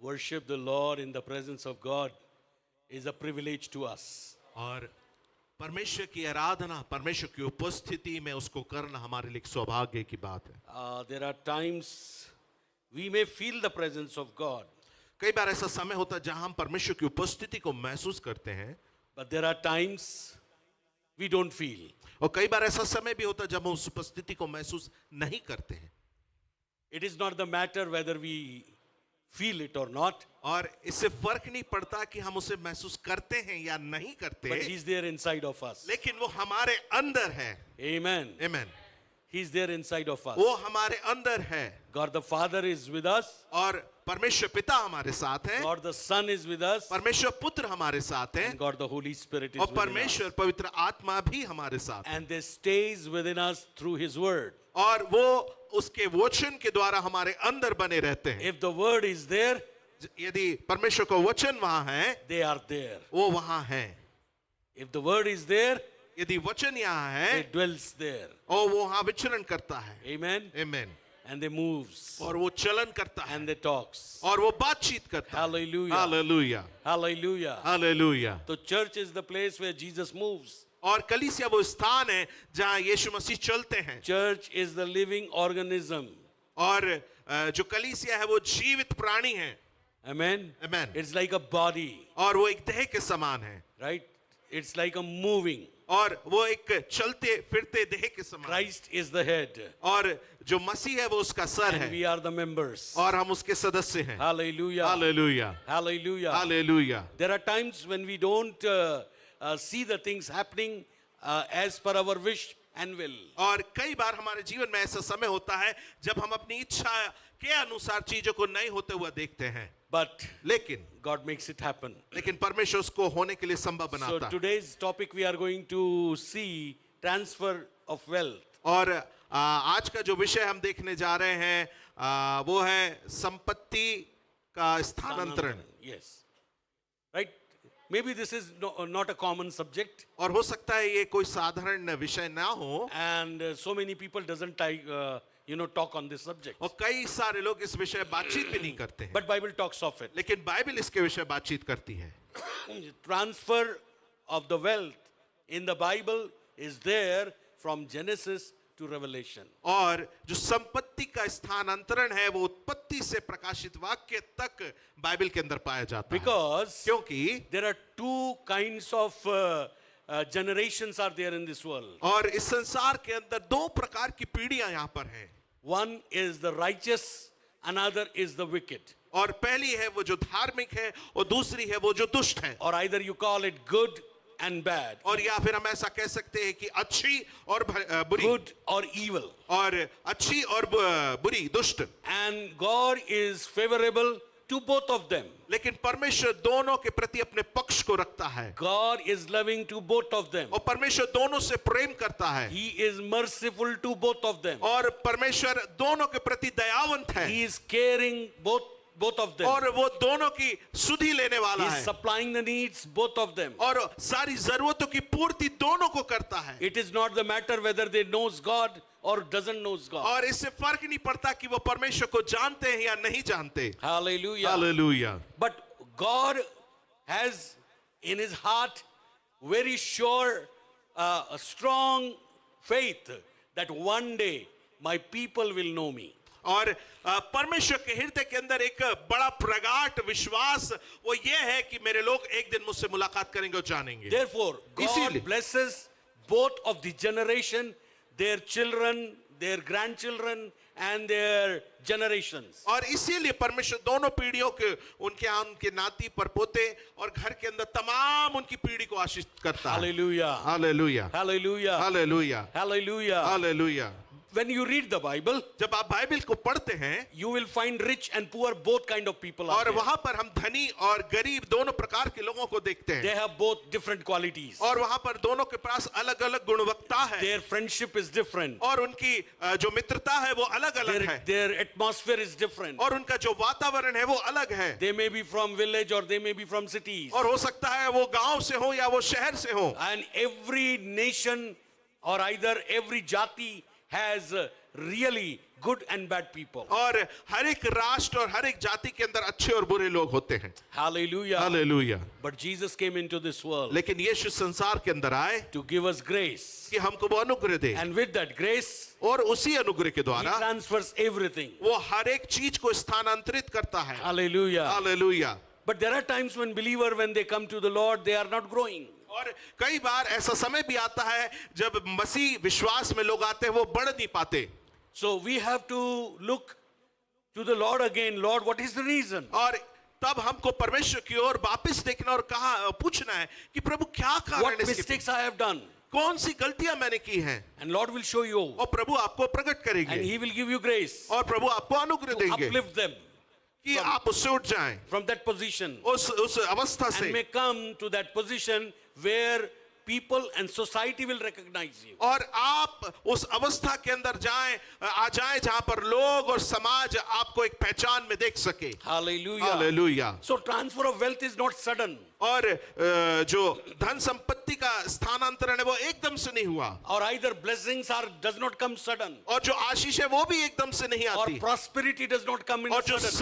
worship the Lord in the presence of God is a privilege to us. और परमेश्वर की आराधना, परमेश्वर की उपस्थिति में उसको करना हमारे लिए एक सौभाग्य की बात है। There are times we may feel the presence of God, कई बार ऐसा समय होता है जहां हम परमेश्वर की उपस्थिति को महसूस करते हैं, but there are times we don't feel. और कई बार ऐसा समय भी होता है जब हम उस उपस्थिति को महसूस नहीं करते हैं। It is not the matter whether we feel it or not, और इससे फर्क नहीं पड़ता कि हम उसे महसूस करते हैं या नहीं करते, but He's there inside of us. लेकिन वो हमारे अंदर है। Amen. आमीन। He's there inside of us. वो हमारे अंदर है, God the Father is with us. और परमेश्वर पिता हमारे साथ है, God the Son is with us. परमेश्वर पुत्र हमारे साथ है, And God the Holy Spirit is और within us. परमेश्वर पवित्र आत्मा भी हमारे साथ है। And they stays within us through His Word. और वो उसके वचन के द्वारा हमारे अंदर बने रहते हैं। If the Word is there, यदि परमेश्वर का वचन वहां है, they are there. वो वहां है। If the Word is there, यदि वचन यहाँ है, it dwells there. और वो वहां विचरण करता है। Amen. आमीन। And they moves. और वो चलन करता है, And they talks. और वो बातचीत करता है। Hallelujah. Hallelujah, Hallelujah. Hallelujah. So church is the place where Jesus moves. और कलीसिया वो स्थान है जहां यीशु मसीह चलते हैं। Church is the living organism. और जो कलीसिया है वो जीवित प्राणी है। Amen. Amen. It's like a body, और वो एक देह के समान है, right? It's like a moving. और वो एक चलते फिरते देह के समान है। Christ is the head. और जो मसीह है वो उसका सर And है, we are the members. और हम उसके सदस्य हैं। Hallelujah. Hallelujah, Hallelujah. Hallelujah. There are times when we don't see the things happening as per our wish and will. और कई बार हमारे जीवन में ऐसा समय होता है जब हम अपनी इच्छा के अनुसार चीजों को नहीं होते हुए देखते हैं, But लेकिन God makes it happen. परमेश्वर उसको होने के लिए संभव So बनाता है। today's topic we are going to see transfer of wealth. और आज का जो विषय हम देखने जा रहे हैं वो है संपत्ति का स्थानांतरण। Yes. Right? Maybe this is not a common subject, और हो सकता है ये कोई साधारण विषय ना हो, and so many people doesn't talk on this subject. और कई सारे लोग इस विषय बातचीत भी नहीं करते हैं, But Bible talks of it. लेकिन बाइबल इसके विषय बातचीत करती है। Transfer of the wealth in the Bible is there from Genesis to Revelation. और जो संपत्ति का स्थानांतरण है वो उत्पत्ति से प्रकाशित वाक्य तक बाइबल के अंदर पाया जाता है। Because क्योंकि there are two kinds of generations are there in this world. और इस संसार के अंदर दो प्रकार की पीढ़ियां यहाँ पर हैं। One is the righteous, another is the wicked. और पहली है वो जो धार्मिक है और दूसरी है वो जो दुष्ट है। Or either you call it good and bad, और या फिर हम ऐसा कह सकते हैं कि अच्छी और बुरी, good or evil. और अच्छी और बुरी, दुष्ट। And God is favorable to both of them. लेकिन परमेश्वर दोनों के प्रति अपने पक्ष को रखता है, God is loving to both of them. और परमेश्वर दोनों से प्रेम करता है, He is merciful to both of them. और परमेश्वर दोनों के प्रति दयावंत है, He is caring both of them. और वो दोनों की सुधि लेने वाला He है, is supplying the needs both of them. और सारी जरूरतों की पूर्ति दोनों को करता है। It is not the matter whether they knows God or doesn't knows God. और इससे फर्क नहीं पड़ता कि वो परमेश्वर को जानते हैं या नहीं जानते। Hallelujah. Hallelujah. But God has in his heart very sure, a strong faith that one day my people will know me. और परमेश्वर के हृदय के अंदर एक बड़ा प्रगाढ़ विश्वास वो ये है कि मेरे लोग एक दिन मुझसे मुलाकात करेंगे और जानेंगे। Therefore, God इसीलिए blesses both of the generation, their children, their grandchildren, and their generations. और इसीलिए परमेश्वर दोनों पीढ़ियों के उनके यहाँ उनके नाती परपोते और घर के अंदर तमाम उनकी पीढ़ी को आशीष करता है। Hallelujah. Hallelujah, Hallelujah. Hallelujah, Hallelujah. Hallelujah. When you read the Bible, जब आप बाइबल को पढ़ते हैं you will find rich and poor, both kind of people are और there. वहां पर हम धनी और गरीब दोनों प्रकार के लोगों को देखते They हैं, have both different qualities. और वहां पर दोनों के पास अलग अलग गुणवत्ता है, Their friendship is different. और उनकी जो मित्रता है वो अलग अलग है, Their atmosphere is different. और उनका जो वातावरण है वो अलग है, They may be from village or they may be from cities. और हो सकता है वो गांव से हो या वो शहर से हो। And every nation or either every jati has really good and bad people. और हर एक राष्ट्र और हर एक जाति के अंदर अच्छे और बुरे लोग होते हैं। Hallelujah. Hallelujah. But Jesus came into this world लेकिन यीशु संसार के अंदर आए to give us grace. कि हमको वो अनुग्रह दे, And with that grace, और उसी अनुग्रह के He द्वारा transfers everything. वो हर एक चीज को स्थानांतरित करता है। Hallelujah. Hallelujah. But there are times when believer, when they come to the Lord, they are not growing. और कई बार ऐसा समय भी आता है जब मसीह विश्वास में लोग आते हैं वो बढ़ नहीं पाते। So we have to look to the Lord again. Lord, what is the reason? और तब हमको परमेश्वर की ओर वापस देखना और कहा पूछना है कि प्रभु क्या कारण What है इसके, mistakes I have done? कौन सी गलतियां मैंने की हैं, And Lord will show you. और प्रभु आपको प्रकट And करेंगे He will give you grace और प्रभु आपको अनुग्रह to देंगे uplift them कि आप उससे उठ जाएं, from that position उस अवस्था and से, may come to that position where people and society will recognize you. और आप उस अवस्था के अंदर जाएं, आ जाएं जहां पर लोग और समाज आपको एक पहचान में देख सके। Hallelujah. Hallelujah. So transfer of wealth is not sudden. और जो धन संपत्ति का स्थानांतरण है वो एकदम से नहीं हुआ, Or either blessings are does not come sudden. और जो आशीष है वो भी एकदम से नहीं Or आती, prosperity does not come in और जो sudden.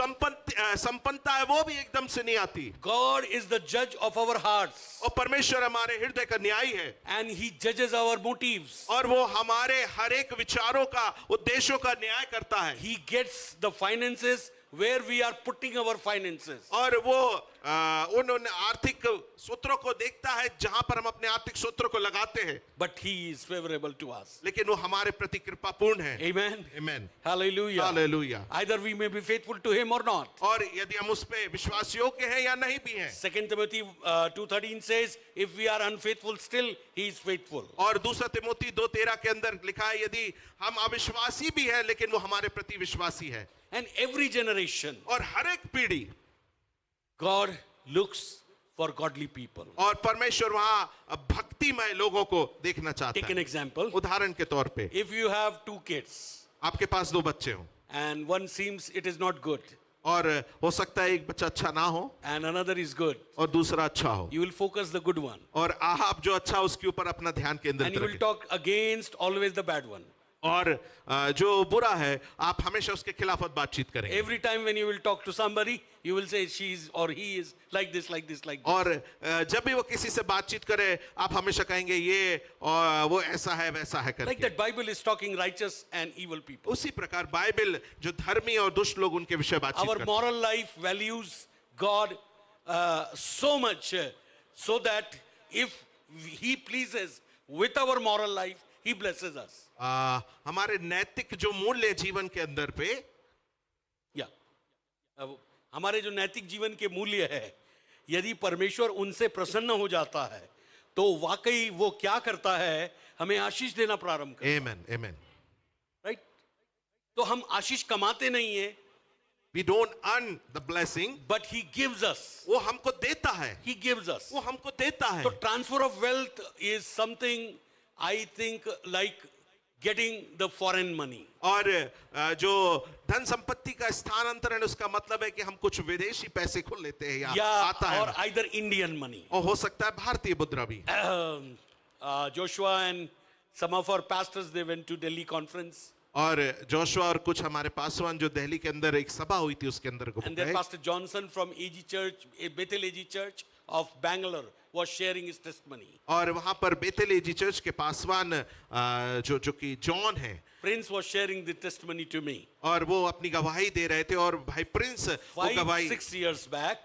संपन्नता है वो भी एकदम से नहीं आती। God is the judge of our hearts. और परमेश्वर हमारे हृदय का न्यायी है, And He judges our motives. और वो हमारे हर एक विचारों का, उद्देश्यों का न्याय करता है। He gets the finances where we are putting our finances. और वो उन आर्थिक सूत्रों को देखता है जहां पर हम अपने आर्थिक सूत्रों को लगाते हैं, But He is favorable to us. लेकिन वो हमारे प्रति कृपापूर्ण है। Amen. आमीन। Hallelujah. Hallelujah. Either we may be faithful to Him or not. और यदि हम उस पे विश्वास योग्य हैं या नहीं भी हैं, 2 Timothy 2:13 says, if we are unfaithful still, He is faithful. और दूसरा तिमोथी 2:13 के अंदर लिखा है यदि हम अविश्वासी भी हैं लेकिन वो हमारे प्रति विश्वासी है। And every generation, और हर एक पीढ़ी, God looks for godly people. और परमेश्वर वहां भक्तिमय लोगों को देखना चाहता Take an है। example. उदाहरण के तौर पे, If you have 2 kids आपके पास 2 बच्चे हो and one seems it is not good और हो सकता है एक बच्चा अच्छा ना हो and another is good, और दूसरा अच्छा हो, you will focus the good one और आप जो अच्छा उसके ऊपर अपना ध्यान and केंद्रित you will रखें, talk against always the bad one. और जो बुरा है आप हमेशा उसके खिलाफ बातचीत करेंगे। Every time when you will talk to somebody, you will say she is or he is like this, like this, like this. और जब भी वो किसी से बातचीत करे आप हमेशा कहेंगे ये और वो ऐसा है वैसा है Like करके। that Bible is talking righteous and evil people. उसी प्रकार बाइबल जो धर्मी और दुष्ट लोग उनके विषय बातचीत Our करता है। moral life values God so much so that if He pleases with our moral life, He blesses us. हमारे नैतिक जो मूल्य जीवन के अंदर पे, या हमारे जो नैतिक जीवन के मूल्य है, यदि परमेश्वर उनसे प्रसन्न हो जाता है तो वाकई वो क्या करता है, हमें आशीष देना प्रारंभ करता है। आमेन आमेन। राइट? तो हम आशीष कमाते नहीं है, We don't earn the blessing, but He gives us. वो हमको देता है, He gives us. वो हमको देता है। So transfer of wealth is something I think like getting the foreign money. और जो धन संपत्ति का स्थानांतरण उसका मतलब है कि हम कुछ विदेशी पैसे को लेते हैं या आता Yeah, or है, either Indian money. और हो सकता है भारतीय मुद्रा भी। Joshua and some of our pastors, they went to Delhi conference. और जोशुआ और कुछ हमारे पासवान जो दिल्ली के अंदर एक सभा हुई थी उसके अंदर को And then गए, Pastor Johnson from AG Church, Bethel AG Church of Bangalore was sharing his testimony. और वहां पर बेतेल एजी चर्च के पासवान जो कि जॉन है, Prince was sharing the testimony to me. और वो अपनी गवाही दे रहे थे, और भाई प्रिंस वो गवाही 5-6 years back,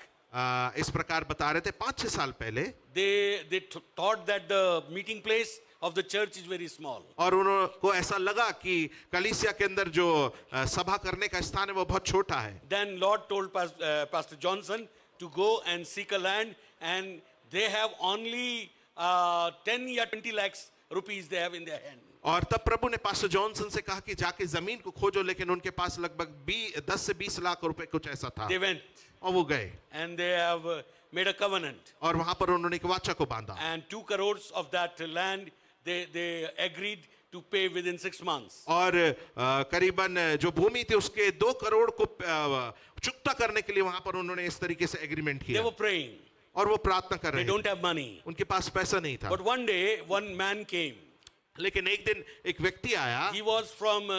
इस प्रकार बता रहे थे 5-6 साल पहले, they thought that the meeting place of the church is very small. और उनको ऐसा लगा कि कलीसिया के अंदर जो सभा करने का स्थान है वो बहुत छोटा है। Then Lord told Pastor Johnson to go and seek a land, and they have only 10 or 20 lakhs rupees they have in their hand. और तब प्रभु ने पास्टर जॉनसन से कहा कि जाके जमीन को खोजो, लेकिन उनके पास लगभग 10 से 20 लाख रुपए कुछ ऐसा था, They went और वो गए and they have made a covenant, और वहां पर उन्होंने एक वाचा को बांधा, and 2 crores of that land they agreed to pay within 6 months. और करीबन जो भूमि थी उसके 2 करोड़ को चुकता करने के लिए वहां पर उन्होंने इस तरीके से एग्रीमेंट They किया, were praying. और वो प्रार्थना कर They रहे don't थे, have money. उनके पास पैसा नहीं था। But one day, one man came. लेकिन एक दिन एक व्यक्ति आया He was from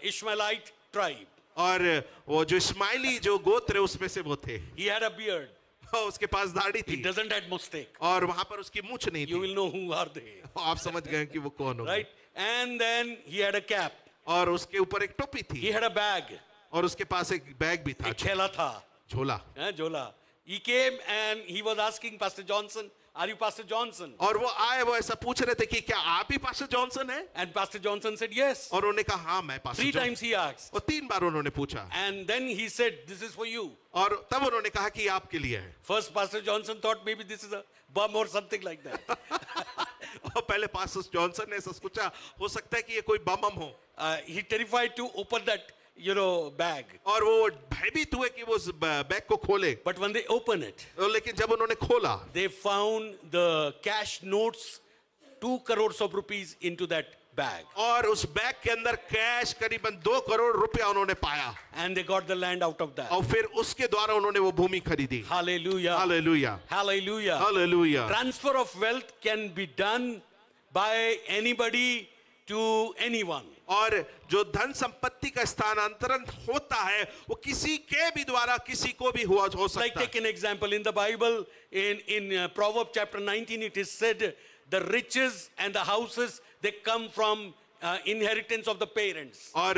Ishmaelite tribe. और वो जो इस्माइली जो गोत्र है उसमें से वो थे, He had a beard. और उसके पास दाढ़ी He थी doesn't have mustache. और वहां पर उसकी मूंछ नहीं You थी। will know who are they, आप समझ गए कि वो कौन होगा। right? And then he had a cap. और उसके ऊपर एक टोपी He थी had a bag. और उसके पास एक बैग भी था, एक थैला था, झोला। झोला. He came and he was asking Pastor Johnson, "Are you Pastor Johnson?" और वो आए, वो ऐसा पूछ रहे थे कि क्या आप ही पास्टर जॉनसन हैं? And Pastor Johnson said yes. और उन्होंने कहा हाँ मैं pastor 3 Johnson. times he asked. और 3 बार उन्होंने पूछा And then he said, "This is for you." और तब उन्होंने कहा कि ये आपके लिए है। First, Pastor Johnson thought maybe this is a bum or something like that. और पहले पास्टर जॉनसन ने ऐसा सोचा हो सकता है कि ये कोई बम हो, He terrified to open that, bag. और वो भयभीत हुए कि वो उस बैग को खोले। But when they open it, लेकिन जब उन्होंने खोला they found the cash notes, 2 crores of rupees into that bag. और उस बैग के अंदर कैश करीबन 2 करोड़ रुपया उन्होंने पाया And they got the land out of that. और फिर उसके द्वारा उन्होंने वो भूमि खरीदी। Hallelujah. Hallelujah, Hallelujah. Hallelujah. Transfer of wealth can be done by anybody to anyone. और जो धन संपत्ति का स्थानांतरण होता है वो किसी के भी द्वारा किसी को भी हो Like सकता take है। an example in the Bible, in Proverbs chapter 19, it is said, the riches and the houses, they come from inheritance of the parents. और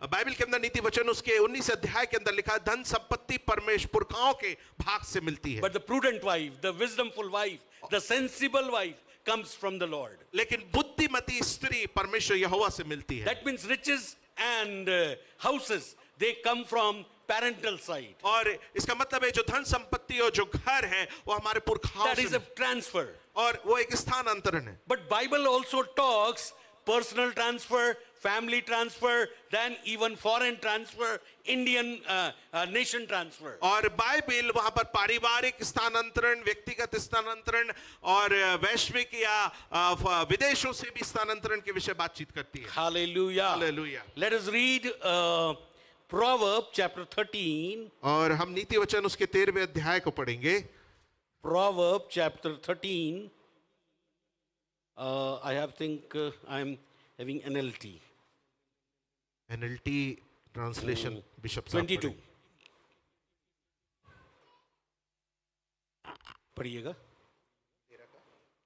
बाइबल के अंदर नीति वचन उसके 19 अध्याय के अंदर लिखा है धन संपत्ति परमेश्वर पुरखाओं के भाग से मिलती है। But the prudent wife, the wisdomful wife, the sensible wife comes from the Lord. लेकिन बुद्धिमती स्त्री परमेश्वर यहोवा से मिलती है। That means riches and houses, they come from parental side. और इसका मतलब है जो धन संपत्ति और जो घर है वो हमारे पुरखाओं That is से a transfer. और वो एक स्थानांतरण है। But Bible also talks personal transfer, family transfer, then even foreign transfer, Indian nation transfer. और बाइबल वहां पर पारिवारिक स्थानांतरण, व्यक्तिगत स्थानांतरण और वैश्विक या विदेशों से भी स्थानांतरण के विषय बातचीत करती है। Hallelujah. Hallelujah. Let us read Proverbs chapter 13. और हम नीति वचन उसके 13वें अध्याय को पढ़ेंगे। Proverbs chapter 13. I think I'm having NLT. NLT translation bishop साहब 22. पढ़िएगा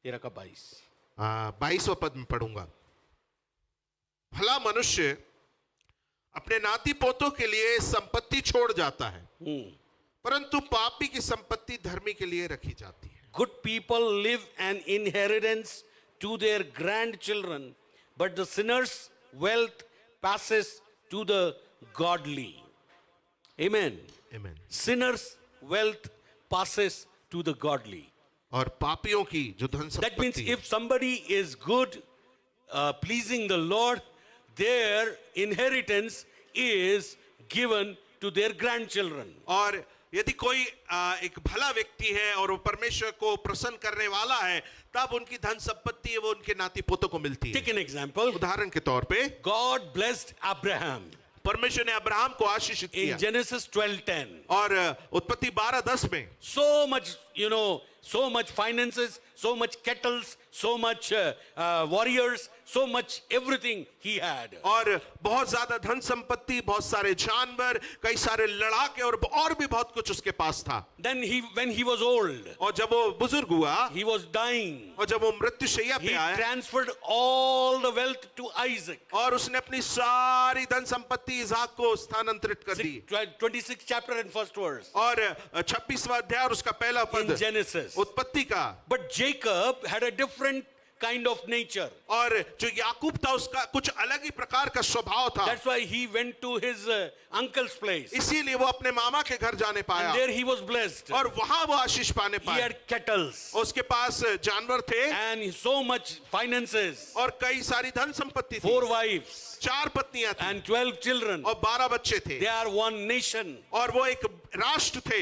13 का 22. 22वां पद में पढ़ूंगा। भला मनुष्य अपने नाती पोतों के लिए संपत्ति छोड़ जाता है, परंतु पापी की संपत्ति धर्मी के लिए रखी जाती है। Good people leave an inheritance to their grandchildren, but the sinner's wealth passes to the godly. Amen. Amen. Sinner's wealth passes to the godly. और पापियों की जो धन That means संपत्ति है, if somebody is good, pleasing the Lord, their inheritance is given to their grandchildren. और यदि कोई एक भला व्यक्ति है और वो परमेश्वर को प्रसन्न करने वाला है, तब उनकी धन संपत्ति है वो उनके नाती पोतों को मिलती है। Take an example. उदाहरण के तौर पे God blessed Abraham परमेश्वर ने अब्राहम को आशीषित in किया Genesis 12:10. और उत्पत्ति 12:10 में So much, so much finances, so much kettles, so much warriors, so much everything he had. और बहुत ज्यादा धन संपत्ति, बहुत सारे जानवर, कई सारे लड़ाके और भी बहुत कुछ उसके पास था। Then when he was old, और जब वो बुजुर्ग हुआ he was dying. और जब वो मृत्युशैया He पे आया transferred all the wealth to Isaac. और उसने अपनी सारी धन संपत्ति इसहाक को स्थानांतरित कर दी। 26th chapter and first verse और 26वां अध्याय और उसका पहला in पद Genesis. उत्पत्ति का। But Jacob had a different kind of nature. और जो याकूब था उसका कुछ अलग ही प्रकार का स्वभाव था, That's why he went to his uncle's place. इसीलिए वो अपने मामा के घर जाने पाया And there he was blessed. और वहां वो आशीष पाने He पाया। had kettles उसके पास जानवर थे and so much finances, और कई सारी धन संपत्ति थी, 4 wives 4 पत्नियां थी and 12 children. और 12 बच्चे थे They are one nation. और वो एक राष्ट्र थे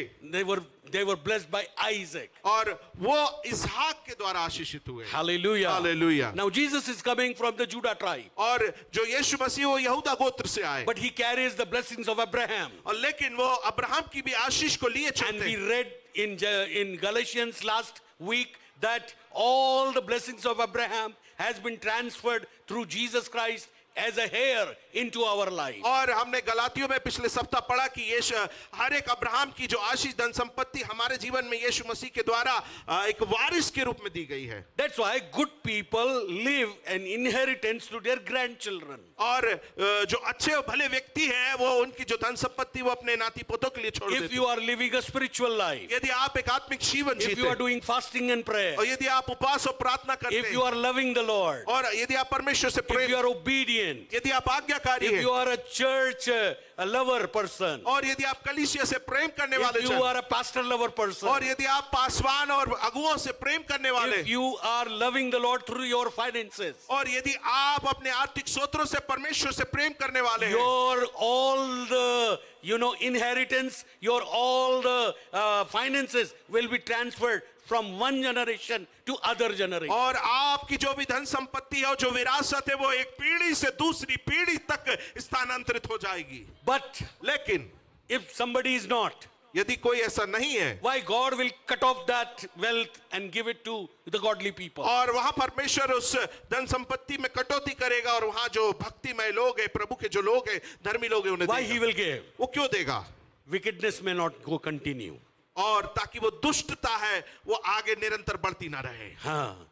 They were blessed by Isaac. और वो इसहाक के द्वारा आशीषित हुए। Hallelujah. Hallelujah. Now Jesus is coming from the Judah tribe, और जो यीशु मसीह वो यहूदा गोत्र से आए but he carries the blessings of Abraham. और लेकिन वो अब्राहम की भी आशीष को लिए And चलते we हैं। read in Galatians last week that all the blessings of Abraham has been transferred through Jesus Christ as a heir into our life. और हमने गलातियों में पिछले सप्ताह पढ़ा कि यीशु हर एक अब्राहम की जो आशीष धन संपत्ति हमारे जीवन में यीशु मसीह के द्वारा एक वारिस के रूप में दी गई है. That's why good people leave an inheritance to their grandchildren. और जो अच्छे और भले व्यक्ति हैं वो उनकी जो धन संपत्ति वो अपने नाती पोतों के लिए छोड़ If देते you are living a spiritual life, हैं. यदि आप एक आत्मिक जीवन if जीते you are हैं, doing fasting and prayer, और यदि आप उपवास और प्रार्थना करते if you हैं, are loving the Lord, और यदि आप परमेश्वर से if you Prem, are obedient, यदि आप आज्ञाकारी if हैं, you are a church a lover person, और यदि आप कलीसिया से प्रेम करने वाले if you हैं, are a pastor lover person, और यदि आप पासवान और अगुओं से प्रेम करने वाले if हैं, you are loving the Lord through your finances, और यदि आप अपने आर्थिक स्रोतों से परमेश्वर से प्रेम करने वाले हैं, your all the inheritance, your all the finances will be transferred from one generation to other generation. और आपकी जो भी धन संपत्ति है और जो विरासत है वो एक पीढ़ी से दूसरी पीढ़ी तक स्थानांतरित हो जाएगी. But लेकिन if somebody is not, यदि कोई ऐसा नहीं है, why God will cut off that wealth and give it to the godly people? और वहां परमेश्वर उस धन संपत्ति में कटौती करेगा और वहां जो भक्तिमय लोग हैं, प्रभु के जो लोग हैं, धर्मी लोग हैं, उन्हें Why he देगा. will give? वो क्यों देगा? Wickedness may not go continue. और ताकि वो दुष्टता है वो आगे निरंतर बढ़ती ना रहे. हाँ.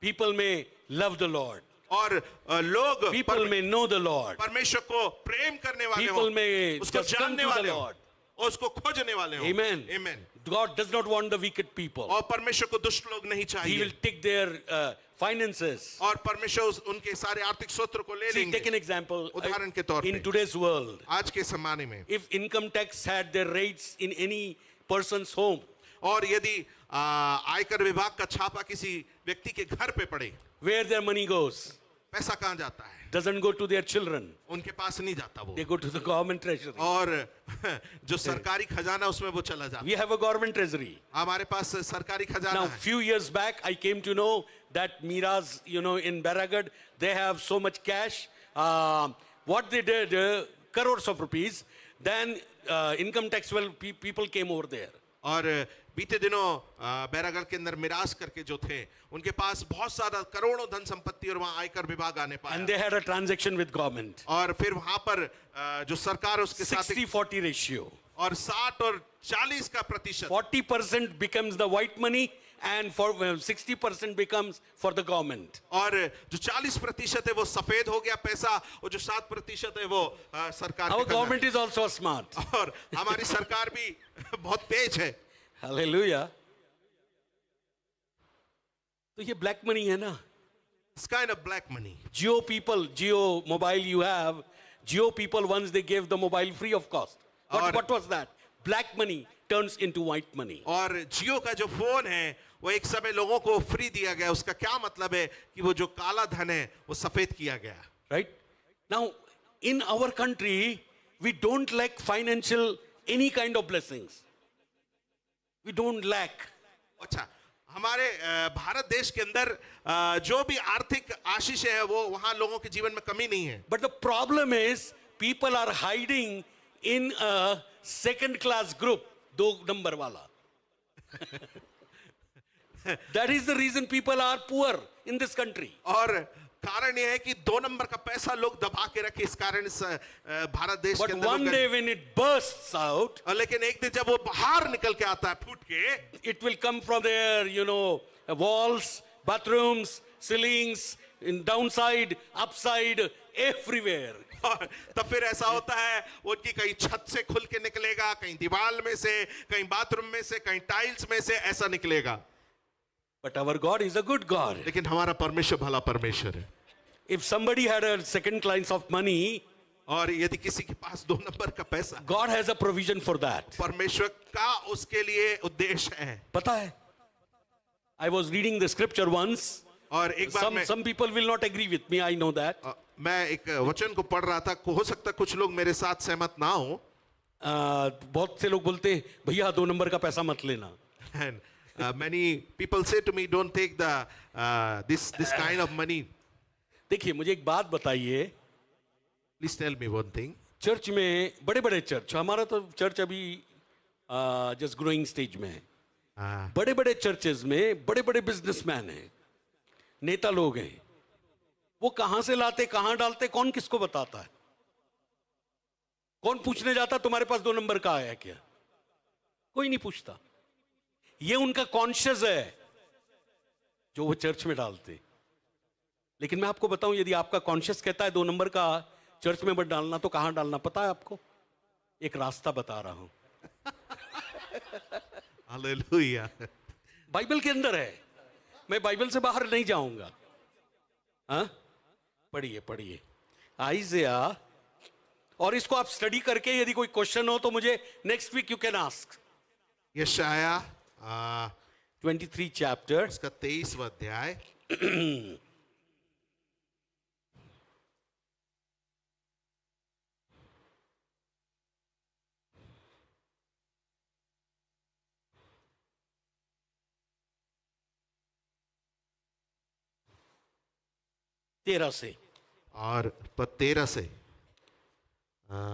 People may love the Lord. और लोग People may know the Lord. परमेश्वर को प्रेम करने वाले People हों, may उसको just come जानने to the वाले हों, Lord. और उसको खोजने वाले हों. Amen. Amen. God does not want the wicked people. और परमेश्वर को दुष्ट लोग नहीं He will चाहिए. take their finances. और परमेश्वर उनके सारे आर्थिक स्रोत को ले See, take लेंगे. an example. उदाहरण के तौर In पे today's world, आज के जमाने में, if income tax had their rates in any person's home, और यदि आयकर विभाग का छापा किसी व्यक्ति के घर पे पड़े, where their money goes, पैसा कहाँ जाता है? doesn't go to their children. उनके पास नहीं जाता वो, They go to the government treasury. और जो सरकारी खजाना उसमें वो चला जाता We have a government treasury. है. हमारे पास सरकारी खजाना Now, है. few years back, I came to know that Miras, in Barragad, they have so much cash. What they did, crores of rupees. Then income tax, people came over there. और बीते दिनों बैरागढ़ के अंदर मिरास करके जो थे उनके पास बहुत सारा करोड़ों धन संपत्ति और वहां आयकर विभाग आने पाया. And they had a transaction with government. और फिर वहां पर जो सरकार उसके साथ 60-40 ratio. और 60 और 40 का प्रतिशत, 40% becomes the white money and 60% becomes for the government. और जो 40% है वो सफेद हो गया पैसा और जो 7% है वो सरकार Our के खजाने. government is also smart. और हमारी सरकार भी बहुत तेज है. Hallelujah. तो ये black money है ना. It's kind of black money. Jio mobile you have, Jio people once they gave the mobile free of cost. What was that? Black money turns into white money. और जियो का जो phone है वो एक समय लोगों को फ्री दिया गया. उसका क्या मतलब है कि वो जो काला धन है वो सफेद किया गया. Right? Now, in our country, we don't lack financial any kind of blessings. We don't lack. अच्छा, हमारे भारत देश के अंदर जो भी आर्थिक आशीष है वो वहां लोगों के जीवन में कमी नहीं है. But the problem is, people are hiding in a second class group, 2 number wala. That is the reason people are poor in this country. और कारण यह है कि 2 नंबर का पैसा लोग दबा के रखे. इस कारण इस भारत देश But के अंदर one day when it bursts out, लेकिन एक दिन जब वो बाहर निकल के आता है फूट के, it will come from their, walls, bathrooms, ceilings, in downside, upside, everywhere. और तब फिर ऐसा होता है उनकी कहीं छत से खुल के निकलेगा, कहीं दीवार में से, कहीं बाथरूम में से, कहीं टाइल्स में से, ऐसा निकलेगा. But our God is a good God. लेकिन हमारा परमेश्वर भला परमेश्वर है. If somebody had a second class of money, और यदि किसी के पास 2 नंबर का पैसा, God has a provision for that. परमेश्वर का उसके लिए उद्देश्य है. पता है? I was reading the scripture once. और एक बार Some people will not agree with me, I know that. मैं एक वचन को पढ़ रहा था. हो सकता कुछ लोग मेरे साथ सहमत ना हो. बहुत से लोग बोलते हैं भैया 2 नंबर का पैसा मत लेना. And many people say to me, don't take the this kind of money. देखिए मुझे एक बात बताइए. Please tell me one thing. Church में बड़े बड़े चर्च, हमारा तो चर्च अभी जस्ट ग्रोइंग स्टेज में है. हाँ, बड़े बड़े चर्चेज में बड़े बड़े बिजनेसमैन हैं, नेता लोग हैं, वो कहां से लाते कहां डालते कौन किसको बताता है? कौन पूछने जाता तुम्हारे पास 2 नंबर का आया क्या? कोई नहीं पूछता। ये उनका कॉन्शियस है जो वो चर्च में डालते। लेकिन मैं आपको बताऊं, यदि आपका कॉन्शियस कहता है 2 नंबर का चर्च में मत डालना, तो कहां डालना पता है आपको? एक रास्ता बता रहा हूं, हालेलुया। बाइबल के अंदर है। मैं बाइबल से बाहर नहीं जाऊंगा। हाँ, पढ़िए पढ़िए आइज़िया, और इसको आप स्टडी करके यदि कोई क्वेश्चन हो तो मुझे next week you can ask. यशाया 23 चैप्टर, उसका 23वां अध्याय, तेरह से। और पद 13 से।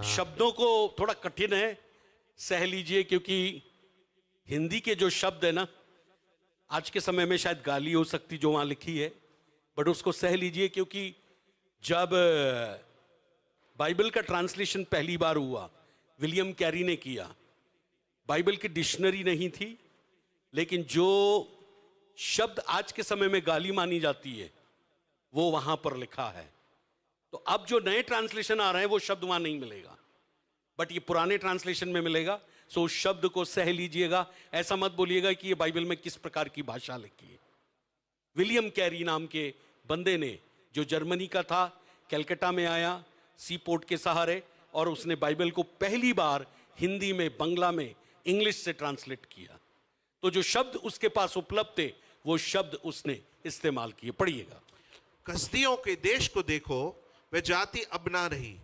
शब्दों को थोड़ा कठिन है, सह लीजिए, क्योंकि हिंदी के जो शब्द है ना, आज के समय में शायद गाली हो सकती जो वहां लिखी है, बट उसको सह लीजिए, क्योंकि जब बाइबल का ट्रांसलेशन पहली बार हुआ, विलियम कैरी ने किया, बाइबल की डिक्शनरी नहीं थी, लेकिन जो शब्द आज के समय में गाली मानी जाती है वो वहां पर लिखा है। तो अब जो नए ट्रांसलेशन आ रहे हैं वो शब्द वहां नहीं मिलेगा, बट ये पुराने ट्रांसलेशन में मिलेगा। सो उस शब्द को सह लीजिएगा, ऐसा मत बोलिएगा कि ये बाइबल में किस प्रकार की भाषा लिखी है। विलियम कैरी नाम के बंदे ने, जो जर्मनी का था, कलकत्ता में आया सी पोर्ट के सहारे, और उसने बाइबल को पहली बार हिंदी में, बंगला में, इंग्लिश से ट्रांसलेट किया। तो जो शब्द उसके पास उपलब्ध थे वो शब्द उसने इस्तेमाल किए। पढ़िएगा। कसदियों के देश को देखो, वह जाति अब ना रही।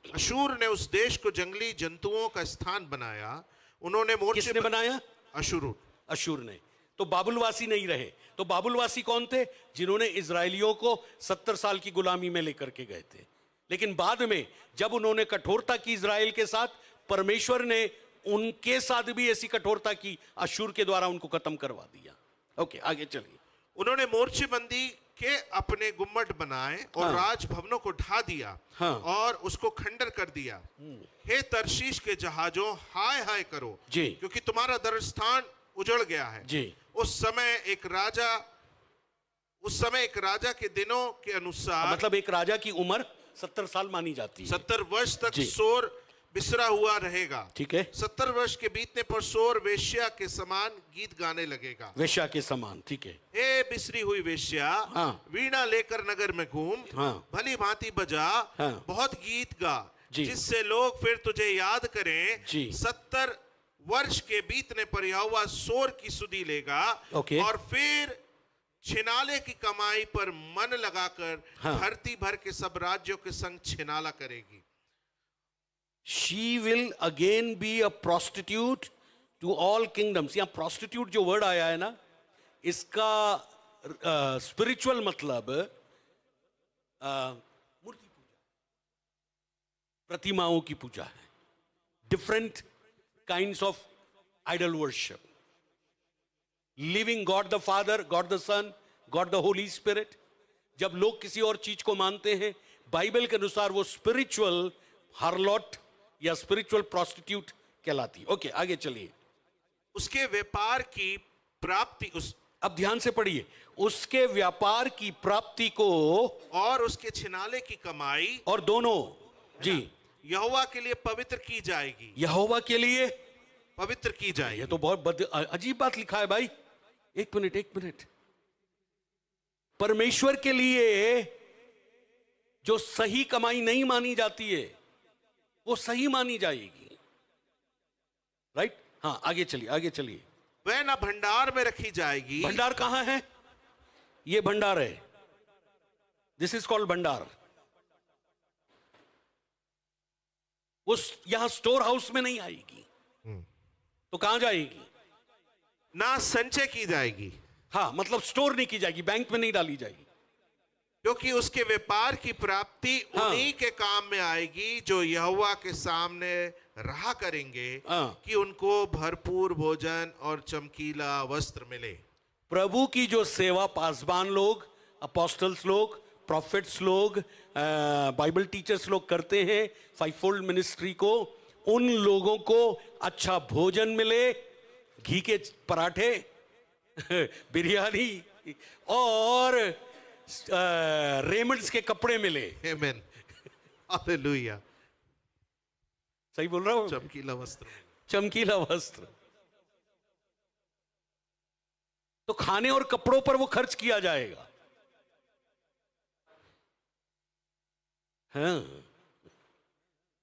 अशूर ने उस देश को जंगली जंतुओं का स्थान बनाया। उन्होंने मोर्चे किसने बनाया? अशूर। अशूर ने। तो बाबुलवासी नहीं रहे। तो बाबुलवासी कौन थे? जिन्होंने इजरायलियों को 70 साल की गुलामी में लेकर के गए थे। लेकिन बाद में जब उन्होंने कठोरता की इजराइल के साथ, परमेश्वर ने उनके साथ भी ऐसी कठोरता की, अशूर के द्वारा उनको खत्म करवा दिया। ओके, आगे चलिए। उन्होंने मोर्चेबंदी के अपने गुम्मट बनाए और हाँ। राजभवनों को ढा दिया, हाँ। और उसको खंडर कर दिया। हे तरशीश के जहाजों, हाय हाय करो जी। क्योंकि तुम्हारा दरस्थान उजड़ गया है। जी। उस समय एक राजा के दिनों के अनुसार, मतलब एक राजा की उम्र 70 साल मानी जाती है। 70 वर्ष तक जी। सोर बिसरा हुआ रहेगा। ठीक है। 70 वर्ष के बीतने पर सोर वेश्या के समान गीत गाने लगेगा। वेश्या के समान, ठीक है। हे बिसरी हुई वेश्या, हाँ। वीणा लेकर नगर में घूम, हाँ। भली भांति बजा, हाँ। बहुत गीत गा, जी। जिससे लोग फिर तुझे याद करें। जी। 70 वर्ष के बीतने पर यहोवा सोर की सुधि लेगा, ओके। और फिर छिनाले की कमाई पर मन लगाकर हाँ। धरती भर के सब राज्यों के संग छिनाला करेगी। She will again be a prostitute to all kingdoms। यहाँ prostitute जो वर्ड आया है ना, इसका स्पिरिचुअल मतलब मूर्ति पूजा, प्रतिमाओं की पूजा है। Different kinds of idol worship. Living God the Father, God the Son, God the Holy Spirit. जब लोग किसी और चीज को मानते हैं, बाइबल के अनुसार वो स्पिरिचुअल हार्लॉट या स्पिरिचुअल प्रोस्टिट्यूट कहलाती। ओके, आगे चलिए। उसके व्यापार की प्राप्ति अब ध्यान से पढ़िए। उसके व्यापार की प्राप्ति को और उसके छिनाले की कमाई, और दोनों, जी, यहोवा के लिए पवित्र की जाएगी। यहोवा के लिए पवित्र की जाएगी। ये तो बहुत अजीब बात लिखा है भाई। एक मिनट। परमेश्वर के लिए जो सही कमाई नहीं मानी जाती है वो सही मानी जाएगी। राइट? हाँ, आगे चलिए। वह ना भंडार में रखी जाएगी। भंडार कहां है? ये भंडार है। दिस इज कॉल्ड भंडार। वो यहां स्टोर हाउस में नहीं आएगी, तो कहां जाएगी? ना संचय की जाएगी, हाँ, मतलब स्टोर नहीं की जाएगी, बैंक में नहीं डाली जाएगी। क्योंकि उसके व्यापार की प्राप्ति हाँ। उन्हीं के काम में आएगी जो यहोवा के सामने रहा करेंगे, हाँ। कि उनको भरपूर भोजन और चमकीला वस्त्र मिले। प्रभु की जो सेवा पासबान लोग, अपोस्टल्स लोग, प्रॉफिट्स लोग, बाइबल टीचर्स लोग करते हैं, फाइवफोल्ड मिनिस्ट्री को, उन लोगों को अच्छा भोजन मिले, घी के पराठे, बिरयानी और रेमंड्स के कपड़े मिले। आमीन, हालेलुया। सही बोल रहा हूं? चमकीला वस्त्र। चमकीला वस्त्र। तो खाने और कपड़ों पर वो खर्च किया जाएगा। हाँ,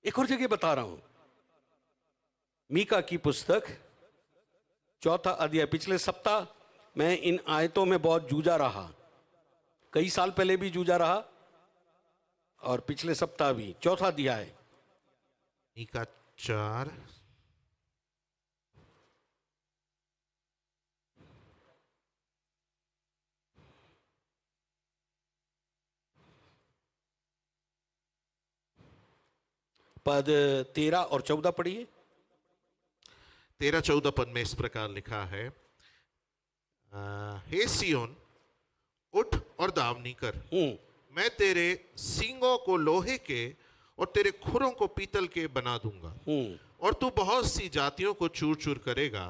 एक और जगह बता रहा हूं, मीका की पुस्तक 4 अध्याय। पिछले सप्ताह मैं इन आयतों में बहुत जूझा रहा, कई साल पहले भी जूझा रहा और पिछले सप्ताह भी। 4 अध्याय, मीका 4 पद 13 और 14 पढ़िए। 13-14 पद में इस प्रकार लिखा है, हे सियोन, उठ और दावनी कर, मैं तेरे सींगों को लोहे के और तेरे खुरों को पीतल के बना दूंगा, और तू बहुत सी जातियों को चूर चूर करेगा,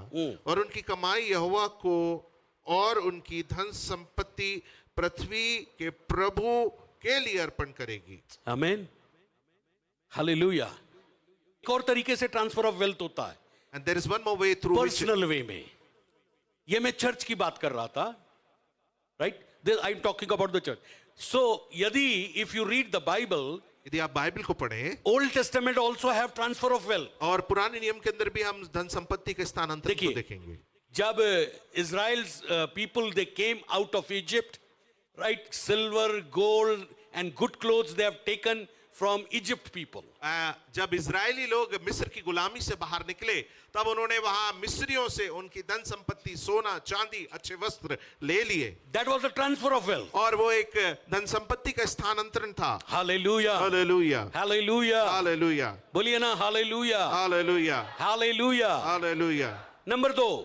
और उनकी कमाई यहोवा को और उनकी धन संपत्ति पृथ्वी के प्रभु के लिए अर्पण करेगी। आमीन, हालेलुया। एक और तरीके से ट्रांसफर ऑफ वेल्थ होता है, And there is one more way through which personal way में। ये मैं चर्च की बात कर रहा था, right? I am talking about the church. So यदि if you read the Bible, यदि आप बाइबल को पढ़ें, Old Testament also have transfer of wealth. और पुराने नियम के अंदर भी हम धन संपत्ति के स्थानांतरण को देखिए, देखेंगे। जब Israel's people they came out of Egypt, right, silver, gold and good clothes they have taken from Egypt people. जब इजरायली लोग मिस्र की गुलामी से बाहर निकले, तब उन्होंने वहां मिस्रियों से उनकी धन संपत्ति, सोना, चांदी, अच्छे वस्त्र ले लिए। That was a transfer of wealth. और वो एक धन संपत्ति का स्थानांतरण था। हालेलुया, हालेलुया, हालेलुया, हालेलुया, बोलिए ना hallelujah, hallelujah, hallelujah. Hallelujah. Number 2,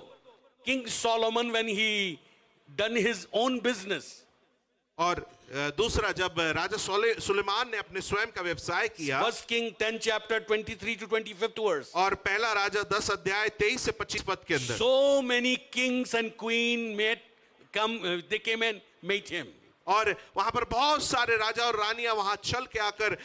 king Solomon when he done his own business, और दूसरा, जब राजा सुलेमान ने अपने स्वयं का व्यवसाय किया, first king 10 chapter 23 to 25 verse, और पहला राजा 10 अध्याय 23 से 25 पद के अंदर, so many kings and queen they came and met him. और वहां पर बहुत सारे राजा और रानियां वहां चल के आकर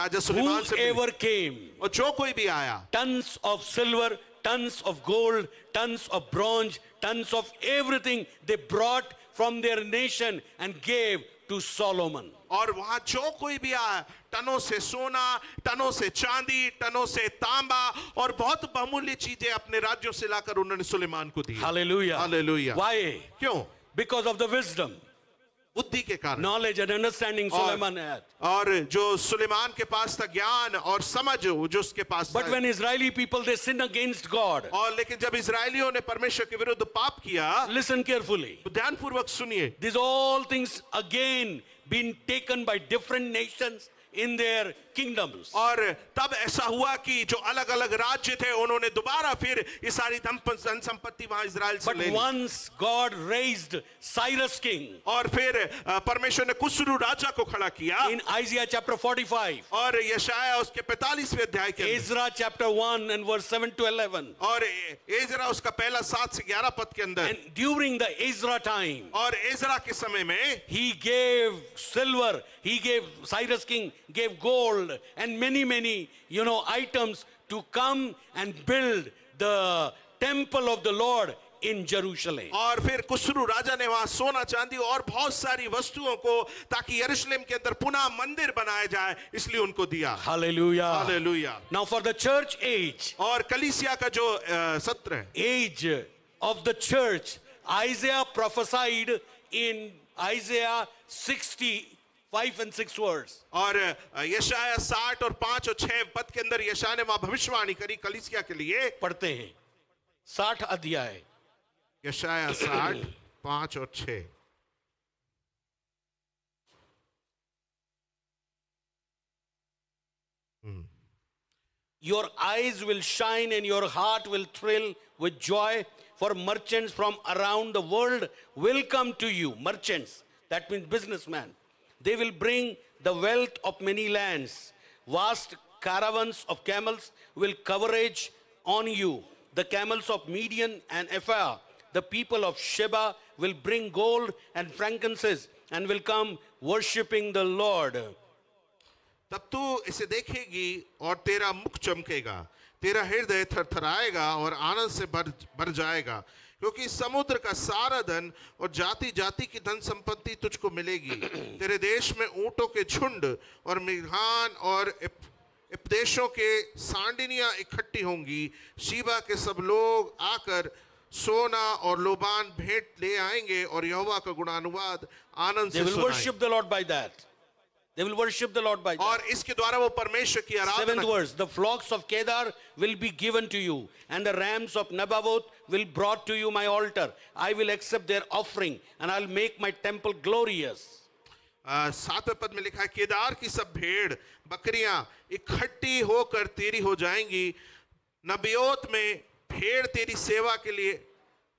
राजा सुलेमान से मिले। Whoever came, और जो कोई भी आया, tons of silver, tons of gold, tons of bronze, tons of everything they brought from their nation and gave to Solomon. और वहां जो कोई भी आया, टनों से सोना, टनों से चांदी, टनों से तांबा और बहुत बहुमूल्य चीजें अपने राज्यों से लाकर उन्होंने सुलेमान को दी। Hallelujah. हालेलुया। Why? क्यों? Because of the wisdom, बुद्धि के कारण, knowledge and understanding Solomon had. और जो सुलेमान के पास था ज्ञान और समझ, जो उसके पास But था। when Israeli people they sinned against God, और लेकिन जब इजरायलियों ने परमेश्वर के विरुद्ध पाप किया, listen carefully. तो ध्यानपूर्वक सुनिए, These all things again been taken by different nations in their kingdoms. और तब ऐसा हुआ कि जो अलग अलग राज्य थे, उन्होंने दोबारा फिर ये सारी धन संपत्ति वहां इजराइल से But ले ली। once God raised Cyrus king और फिर परमेश्वर ने कुस्रू राजा को खड़ा किया, in Isaiah chapter 45, और यशाया उसके 45वें अध्याय के अंदर, Ezra chapter 1 and verse 7 to 11. और एजरा उसका पहला 7 से 11 पद के अंदर, And during the Ezra time, और एजरा के समय में he gave silver, he gave, Cyrus king gave gold and many items to come and build the temple of the Lord in Jerusalem. और फिर कुस्रू राजा ने वहां सोना चांदी और बहुत सारी वस्तुओं को, ताकि यरूशलेम के अंदर पुनः मंदिर बनाया जाए, इसलिए उनको दिया। Hallelujah. Hallelujah. Now for the church age, और कलीसिया का जो सत्र है, age of the church, Isaiah prophesied in Isaiah 65 and 6 words. और यशाया 60 और 5 और 6 पद के अंदर यशाया ने वहां भविष्यवाणी करी कलीसिया के लिए। पढ़ते हैं 60 अध्याय, यशाया 60, 5 और 6। Your eyes will shine and your heart will thrill with joy, for merchants from around the world will come to you. Merchants, that means businessmen. They will bring the wealth of many lands. Vast caravans of camels will converge on you. The camels of Midian and Ephah, the people of Sheba, will bring gold and frankincense and will come worshipping the Lord. तब तू इसे देखेगी और तेरा मुख चमकेगा, तेरा हृदय थरथराएगा और आनंद से भर जाएगा, क्योंकि समुद्र का सारा धन और जाति जाति की धन संपत्ति तुझको मिलेगी। तेरे देश में ऊंटों के झुंड और मृगान और उपदेशों के सांडिनियां इकट्ठी होंगी। शीबा के सब लोग आकर सोना और लोबान भेंट ले आएंगे और यहोवा का गुणानुवाद आनंद They से will सुनाएंगे। worship the Lord by that. They will worship the Lord by that. और इसके द्वारा वो परमेश्वर की आराधना। Seventh verse, the flocks of Kedar will be given to you, and the rams of Nebaioth will brought to you my altar. I will accept their offering, and I'll make my temple glorious. 7वें पद में लिखा है, केदार की सब भेड़ बकरियां इकट्ठी होकर तेरी हो जाएंगी। नबियोत में भेड़ तेरी सेवा के लिए,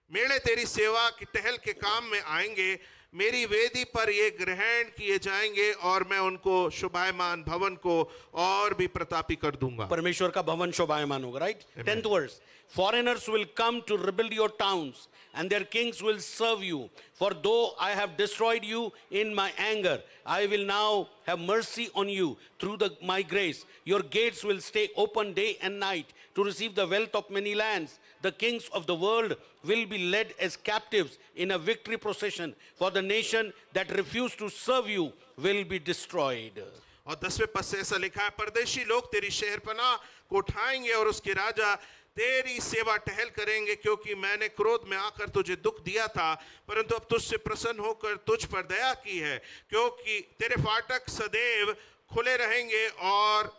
मेढ़े तेरी सेवा की टहल के काम में आएंगे। मेरी वेदी पर ये ग्रहण किए जाएंगे और मैं उनको शोभायमान भवन को और भी प्रतापी कर दूंगा। परमेश्वर का भवन शोभायमान होगा, right? 10th verse, foreigners will come to rebuild your towns, and their kings will serve you. For though I have destroyed you in my anger, I will now have mercy on you through my grace. Your gates will stay open day and night to receive the wealth of many lands. The kings of the world will be led as captives in a victory procession, for the nation that refused to serve you will be destroyed. और 10वें पद से ऐसा लिखा है, परदेशी लोग तेरी शहरपनाह को उठाएंगे और उसके राजा तेरी सेवा टहल करेंगे, क्योंकि मैंने क्रोध में आकर तुझे दुख दिया था, परंतु अब तुझसे प्रसन्न होकर तुझ पर दया की है, क्योंकि तेरे फाटक सदैव खुले रहेंगे और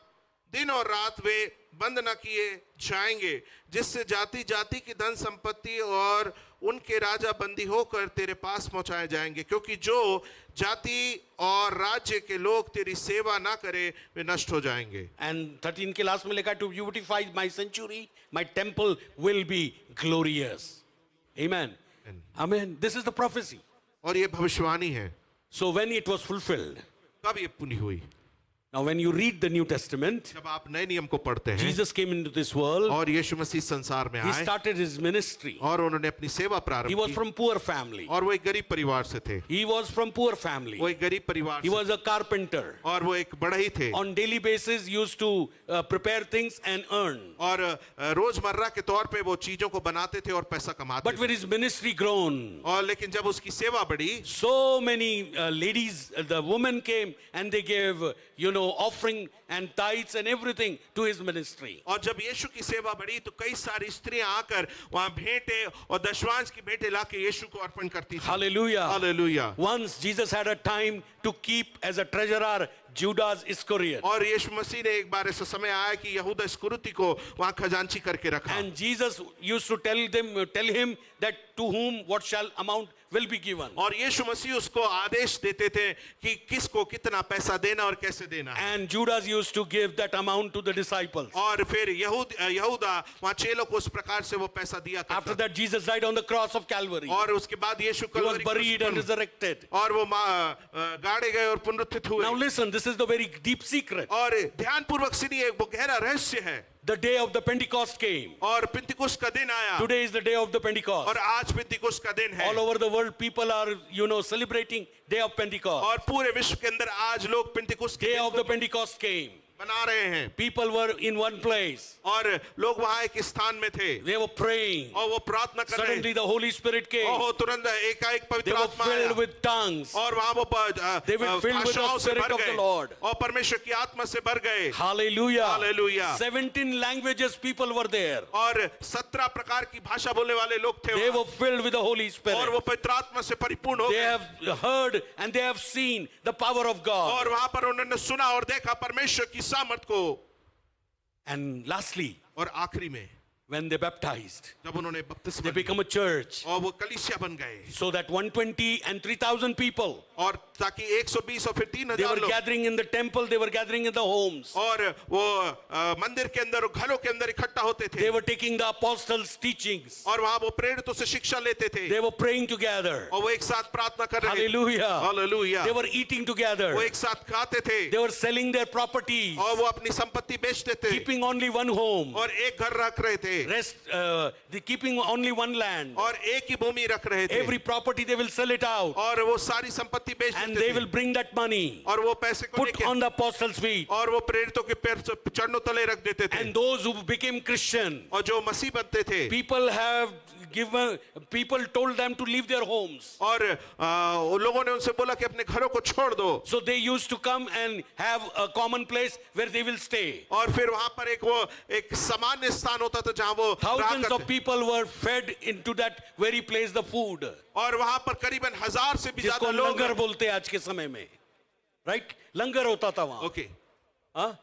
दिन और रात वे बंद न किए जाएंगे, जिससे जाति जाति की धन संपत्ति और उनके राजा बंदी होकर तेरे पास पहुंचाए जाएंगे, क्योंकि जो जाति और राज्य के लोग तेरी सेवा ना करे वे नष्ट हो जाएंगे। And 13 के लास्ट में लिखा, to beautify my sanctuary, my temple will be glorious. Amen. Amen. This is the prophecy. और ये भविष्यवाणी है। So when it was fulfilled, कब ये पूरी हुई? now when you read the New Testament, जब आप नए नियम को पढ़ते हैं Jesus came into this world. और यीशु मसीह संसार में He आए started his ministry. और उन्होंने अपनी सेवा He प्रारंभ was की from poor family. और वो एक गरीब परिवार से थे। He was from poor family. वो एक गरीब परिवार He से was a carpenter. और वो एक बढ़ई थे On daily basis, used to prepare things and earn. और रोजमर्रा के तौर पे वो चीजों को बनाते थे और पैसा कमाते But थे। when his ministry grown, और लेकिन जब उसकी सेवा बढ़ी, so many ladies, the women came and they gave, offering and tithes and everything to his ministry. और जब यीशु की सेवा बढ़ी तो कई सारी स्त्रियां आकर वहां भेंटे और दशवांश की भेंटे लाके यीशु को अर्पण करती थी। Hallelujah. Hallelujah. Once Jesus had a time to keep as a treasurer Judas Iscariot. और यीशु मसीह ने एक बार ऐसा समय आया कि यहूदा इस्करियोती को वहां खजांची करके रखा। And Jesus used to tell him that to whom what shall amount will be given. और यीशु मसीह उसको आदेश देते थे कि किसको कितना पैसा देना और कैसे देना है। And Judas used to give that amount to the disciples. और फिर यहूदा वहां चेलों को उस प्रकार से वो पैसा दिया करता After था। that, Jesus died on the cross of Calvary. और उसके बाद यीशु He was Kalvari buried and क्रूस पर resurrected. और वो गाड़े गए और पुनरुत्थित हुए। Now listen, this is the very deep secret. और ध्यानपूर्वक सुनिए, वो गहरा रहस्य है। The day of the Pentecost came. और पिंतिकुस्त का दिन आया Today is the day of the Pentecost. और आज पिंतिकुस्त का दिन है। All over the world, people are, celebrating day of Pentecost. और पूरे विश्व के अंदर आज लोग पिंतिकुस्त के Day दिन of को the Pentecost came. बना रहे हैं। People were in one place. और लोग वहां एक स्थान में थे They were praying. और वो प्रार्थना कर रहे Suddenly the Holy Spirit came. ओह तुरंत एकाएक They पवित्र were आत्मा filled आया with tongues. और वहां वो They were filled with the भाषाओं से Spirit भर of the गए Lord. और परमेश्वर की आत्मा से भर गए। Hallelujah. Hallelujah. 17 languages people were there. और 17 प्रकार की भाषा बोलने वाले लोग थे They वहां। were filled with the Holy Spirit. और वो पवित्र आत्मा से परिपूर्ण हो They गए have heard and they have seen the power of God. और वहां पर उन्होंने सुना और देखा परमेश्वर की सामर्थ को। And lastly, और आखिरी में when they baptized, जब उन्होंने बपतिस्मा they लिया, become a church. और वो कलीसिया बन गए, So that 120 and 3,000 people, और ताकि 120 और फिर they 3,000 were लोग, gathering in the temple, they were gathering in the homes. और वो मंदिर के अंदर और घरों के अंदर इकट्ठा होते थे, They were taking the apostles' teachings. और वहां वो प्रेरितों से शिक्षा लेते थे, They were praying together. और वो एक साथ प्रार्थना कर रहे थे, Hallelujah. Hallelujah, They were eating together. वो एक साथ खाते थे, They were selling their properties, और वो अपनी संपत्ति बेचते थे, keeping only one home. और एक घर रख रहे थे, Rest, they keeping only one land. और एक ही भूमि रख रहे थे, Every property they will sell it out, और वो सारी संपत्ति बेच and देते they थे, will bring that money, और वो पैसे को put लेके on the apostles' feet. और वो प्रेरितों के पैर चरणों तले रख देते थे, And those who became Christian, और जो मसीह बनते थे, people told them to leave their homes. और उन लोगों ने उनसे बोला कि अपने घरों को छोड़ दो, So they used to come and have a common place where they will stay. और फिर वहां पर एक सामान्य स्थान होता था जहां वो रहा Thousands of करते, people were fed into that very place the food. और वहां पर करीबन 1000 से भी जिसको ज्यादा लोग, लंगर बोलते हैं आज के समय में, right? लंगर होता था वहां, ओके, हाँ,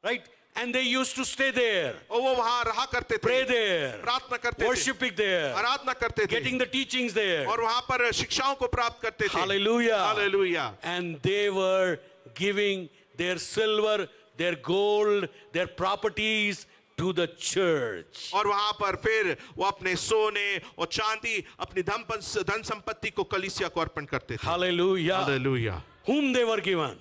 right? And they used to stay there, और वो वहां रहा करते pray थे, there, प्रार्थना करते थे, worshiping there, आराधना करते थे, getting the teachings there. और वहां पर शिक्षाओं को प्राप्त करते थे, Hallelujah. Hallelujah, And they were giving their silver, their gold, their properties to the church. और वहां पर फिर वो अपने सोने और चांदी, अपनी धन संपत्ति को कलीसिया को अर्पण करते थे, Hallelujah. Hallelujah, Whom they were given?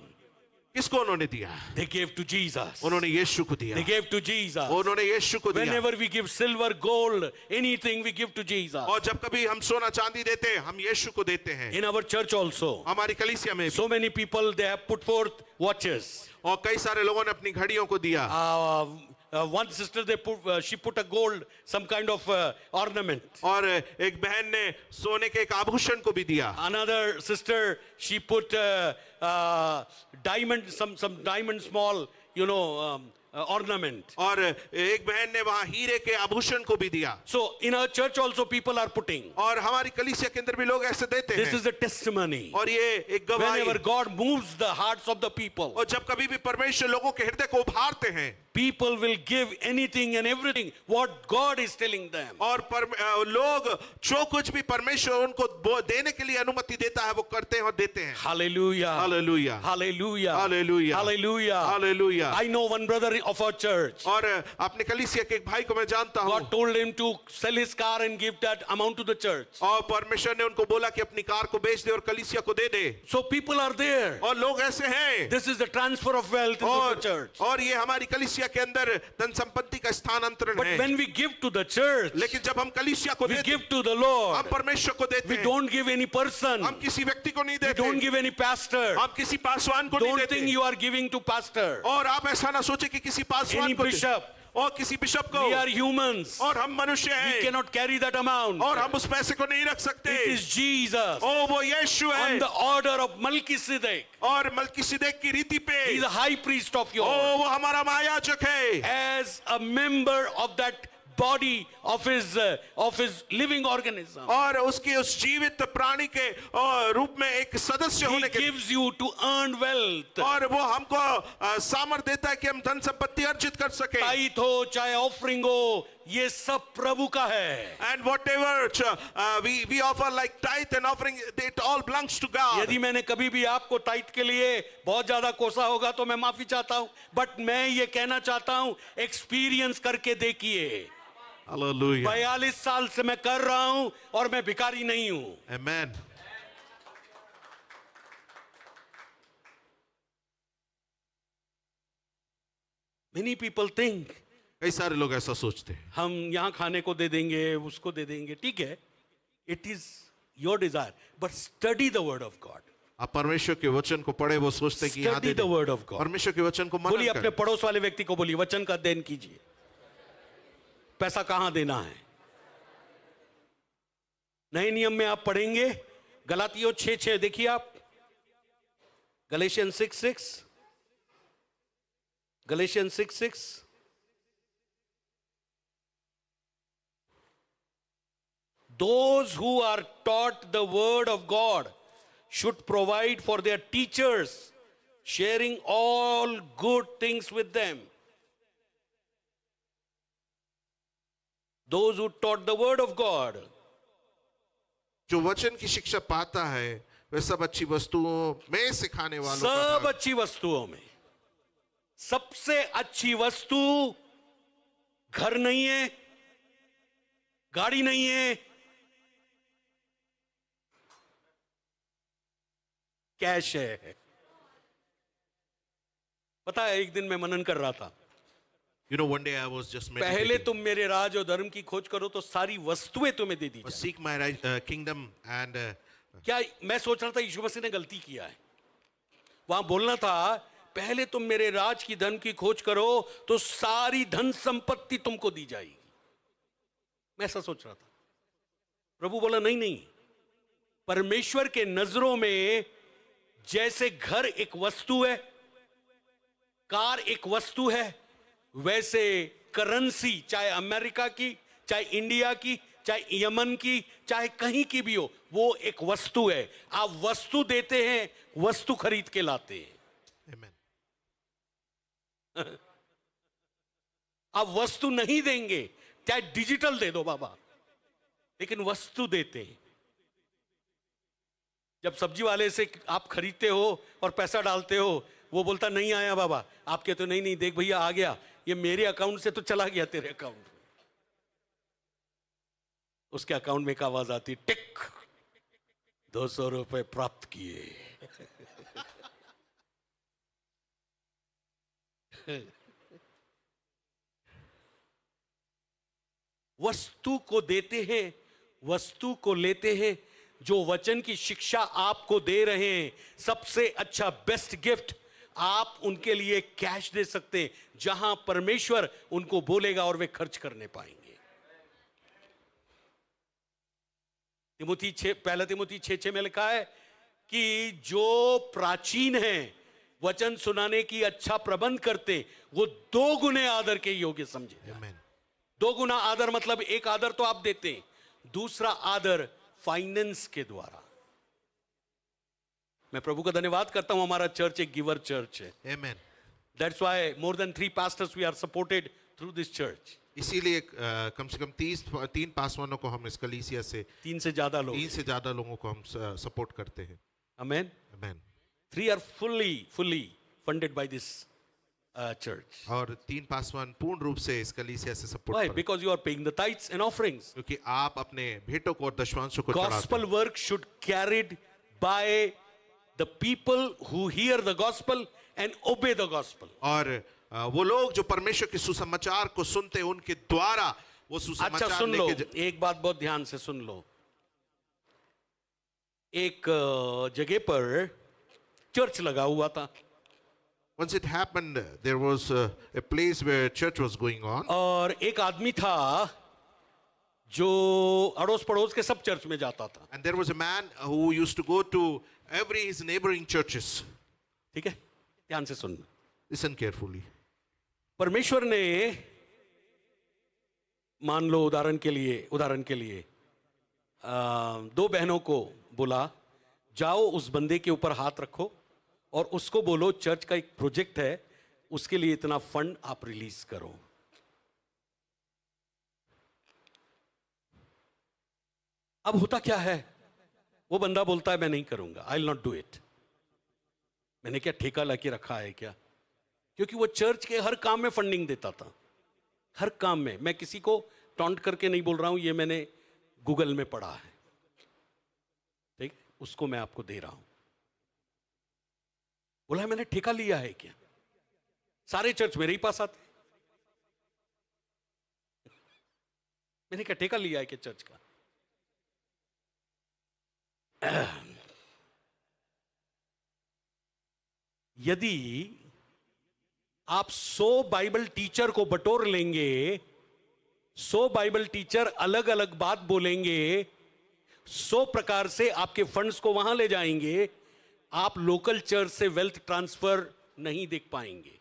किसको उन्होंने दिया? They gave to Jesus. उन्होंने यीशु को दिया, They gave to Jesus. उन्होंने यीशु को दिया, Whenever we give silver, gold, anything, we give to Jesus. और जब कभी हम सोना चांदी देते हैं, हम यीशु को देते हैं, In our church also, हमारी कलीसिया में भी, so many people, they have put forth watches. और कई सारे लोगों ने अपनी घड़ियों को दिया, One sister, she put a gold, some kind of ornament. और एक बहन ने सोने के एक आभूषण को भी दिया, Another sister, she put diamond, some diamond small, ornament. और एक बहन ने वहां हीरे के आभूषण को भी दिया, So in our church also people are putting. और हमारी कलीसिया के अंदर भी लोग ऐसे देते This हैं, is the testimony. और ये एक गवाही, Whenever God moves the hearts of the people, और जब कभी भी परमेश्वर लोगों के हृदय को उभारते हैं, people will give anything and everything what God is telling them. और लोग जो कुछ भी परमेश्वर उनको देने के लिए अनुमति देता है वो करते हैं और देते हैं, Hallelujah. Hallelujah, Hallelujah. Hallelujah, Hallelujah. Hallelujah, I know one brother of our church. और अपने कलीसिया के एक भाई को मैं जानता हूँ, God told him to sell his car and give that amount to the church. और परमेश्वर ने उनको बोला कि अपनी कार को बेच दे और कलीसिया को दे दे, So people are there. और लोग ऐसे हैं, This is the transfer of wealth into the church. और ये हमारी कलीसिया के अंदर धन संपत्ति का स्थानांतरण But है, when we give to the church, लेकिन जब हम कलीसिया को we देते give to the हम Lord. परमेश्वर को देते We हैं, don't give any person. हम किसी व्यक्ति को नहीं We देते, don't give any pastor. हम किसी पासवान को नहीं Don't देते, think you are giving to pastor. और आप ऐसा ना सोचे कि किसी पासवान Any को दे- bishop. और किसी बिशप को, We are humans. और हम मनुष्य We हैं, cannot carry that amount. और हम उस पैसे को नहीं रख सकते, It is Jesus ओ वो यीशु on है, the order of Melchizedek. और मलकीसिदक की रीति पे, He is a high priest of O yours. वो हमारा महायाजक है, As a member of that body of his living organism. और उसकी उस जीवित प्राणी के रूप में एक सदस्य He होने के, gives you to earn wealth. और वो हमको सामर्थ्य देता है कि हम धन संपत्ति अर्जित कर सके, Tithe हो चाहे ऑफरिंग हो, ये सब प्रभु का है. and whatever we offer like tithe and offering, it all belongs to God. यदि मैंने कभी भी आपको टाइट के लिए बहुत ज्यादा कोसा होगा तो मैं माफी चाहता हूं, बट मैं ये कहना चाहता हूं, एक्सपीरियंस करके देखिए. Hallelujah. 42 साल से मैं कर रहा हूं और मैं भिखारी नहीं हूं. Amen. Many people think कई सारे लोग ऐसा सोचते हैं, हम यहां खाने को दे देंगे, उसको दे देंगे, ठीक है. It is your desire, but study the word of God. आप परमेश्वर के वचन को पढ़े, वो सोचते हैं कि यहाँ स्टडी दे द दें। Word of God. परमेश्वर के वचन को बोलिए मनन अपने करें। पड़ोस वाले व्यक्ति को बोलिए, वचन का अध्ययन कीजिए. पैसा कहां देना है. नए नियम में आप पढ़ेंगे गलातियों 6:6, देखिए आप, गलेशियन 6:6, गलेशियन 6:6. Those who are taught the word of God should provide for their teachers, sharing all good things with them. those who taught the word of God. जो वचन की शिक्षा पाता है वह सब अच्छी वस्तुओं में सिखाने वालों का सब भाग। अच्छी वस्तुओं में सबसे अच्छी वस्तु घर नहीं है, गाड़ी नहीं है, कैश है। पता है, एक दिन मैं मनन कर रहा था, You know, one day I was just पहले meditating. तुम मेरे राज और धर्म की खोज करो तो सारी वस्तुएं तुम्हें दे दी जाएं। Seek my kingdom and क्या मैं सोच रहा था यीशु मसीह ने गलती किया है? वहां बोलना था पहले तुम मेरे राज की धन की खोज करो तो सारी धन संपत्ति तुमको दी जाएगी। मैं ऐसा सोच रहा था। प्रभु बोला नहीं नहीं, परमेश्वर के नजरों में जैसे घर एक वस्तु है, कार एक वस्तु है, वैसे करेंसी चाहे अमेरिका की, चाहे इंडिया की, चाहे यमन की, चाहे कहीं की भी हो, वो एक वस्तु है। आप वस्तु देते हैं, वस्तु खरीद के लाते हैं। Amen. आप वस्तु नहीं देंगे, चाहे डिजिटल दे दो बाबा, लेकिन वस्तु देते हैं। जब सब्जी वाले से आप खरीदते हो और पैसा डालते हो, वो बोलता नहीं आया बाबा, आप कहते हो नहीं नहीं देख भैया आ गया, ये मेरे अकाउंट से तो चला गया तेरे अकाउंट में। उसके अकाउंट में एक आवाज आती, टिक, 200 रुपए प्राप्त किए। वस्तु को देते हैं, वस्तु को लेते हैं। जो वचन की शिक्षा आपको दे रहे हैं, सबसे अच्छा बेस्ट गिफ्ट आप उनके लिए कैश दे सकते हैं, जहां परमेश्वर उनको बोलेगा और वे खर्च करने पाएंगे। पहला तिमुथी 6:6 में लिखा है कि जो प्राचीन हैं, वचन सुनाने की अच्छा प्रबंध करते, वो 2 गुने आदर के योग्य समझे। Amen. 2 गुना आदर मतलब एक आदर तो आप देते हैं, दूसरा आदर फाइनेंस के द्वारा। मैं प्रभु का धन्यवाद करता हूं, हमारा चर्च एक गिवर चर्च है। Amen. That's why more than 3 pastors we are supported through this church. इसीलिए कम से कम 3 पासवानों को हम इस कलीसिया से 3 से ज्यादा लोग। 3 से ज्यादा लोगों को हम सपोर्ट करते हैं। Amen. Amen. 3 are fully funded by this church. और 3 पासवान पूर्ण रूप से इस कलीसिया से सपोर्ट Why? करते हैं, Because you are paying the tithes and offerings. क्योंकि आप अपने भेंटों को और दशमांशों को चढ़ाते Gospel हैं। work should carried by the people who hear the gospel and obey the gospel. और वो लोग जो परमेश्वर के सुसमाचार को सुनते हैं, उनके द्वारा वो अच्छा सुसमाचार सुन लो, लेके एक बात बहुत ध्यान से सुन लो। एक जगह पर चर्च लगा हुआ था, Once it happened, there was a place where church was going on, और एक आदमी था जो अड़ोस पड़ोस के सब चर्च में जाता था। and there was a man who used to go to every his neighboring churches. ठीक है, ध्यान से सुन। Listen carefully. परमेश्वर ने मान लो उदाहरण के लिए 2 बहनों को बोला, जाओ उस बंदे के ऊपर हाथ रखो और उसको बोलो चर्च का एक प्रोजेक्ट है, उसके लिए इतना फंड आप रिलीज करो। अब होता क्या है, वो बंदा बोलता है मैं नहीं करूंगा, I will not do it. मैंने क्या ठेका लाके रखा है क्या? क्योंकि वो चर्च के हर काम में फंडिंग देता था, हर काम में। मैं किसी को टॉन्ट करके नहीं बोल रहा हूं, ये मैंने गूगल में पढ़ा है, ठीक, उसको मैं आपको दे रहा हूं। बोला मैंने ठेका लिया है क्या? सारे चर्च मेरे ही पास आते। मैंने क्या ठेका लिया है क्या चर्च का? यदि आप 100 बाइबल टीचर को बटोर लेंगे, 100 बाइबल टीचर अलग अलग बात बोलेंगे, 100 प्रकार से आपके फंड्स को वहां ले जाएंगे, आप लोकल चर्च से वेल्थ ट्रांसफर नहीं देख पाएंगे।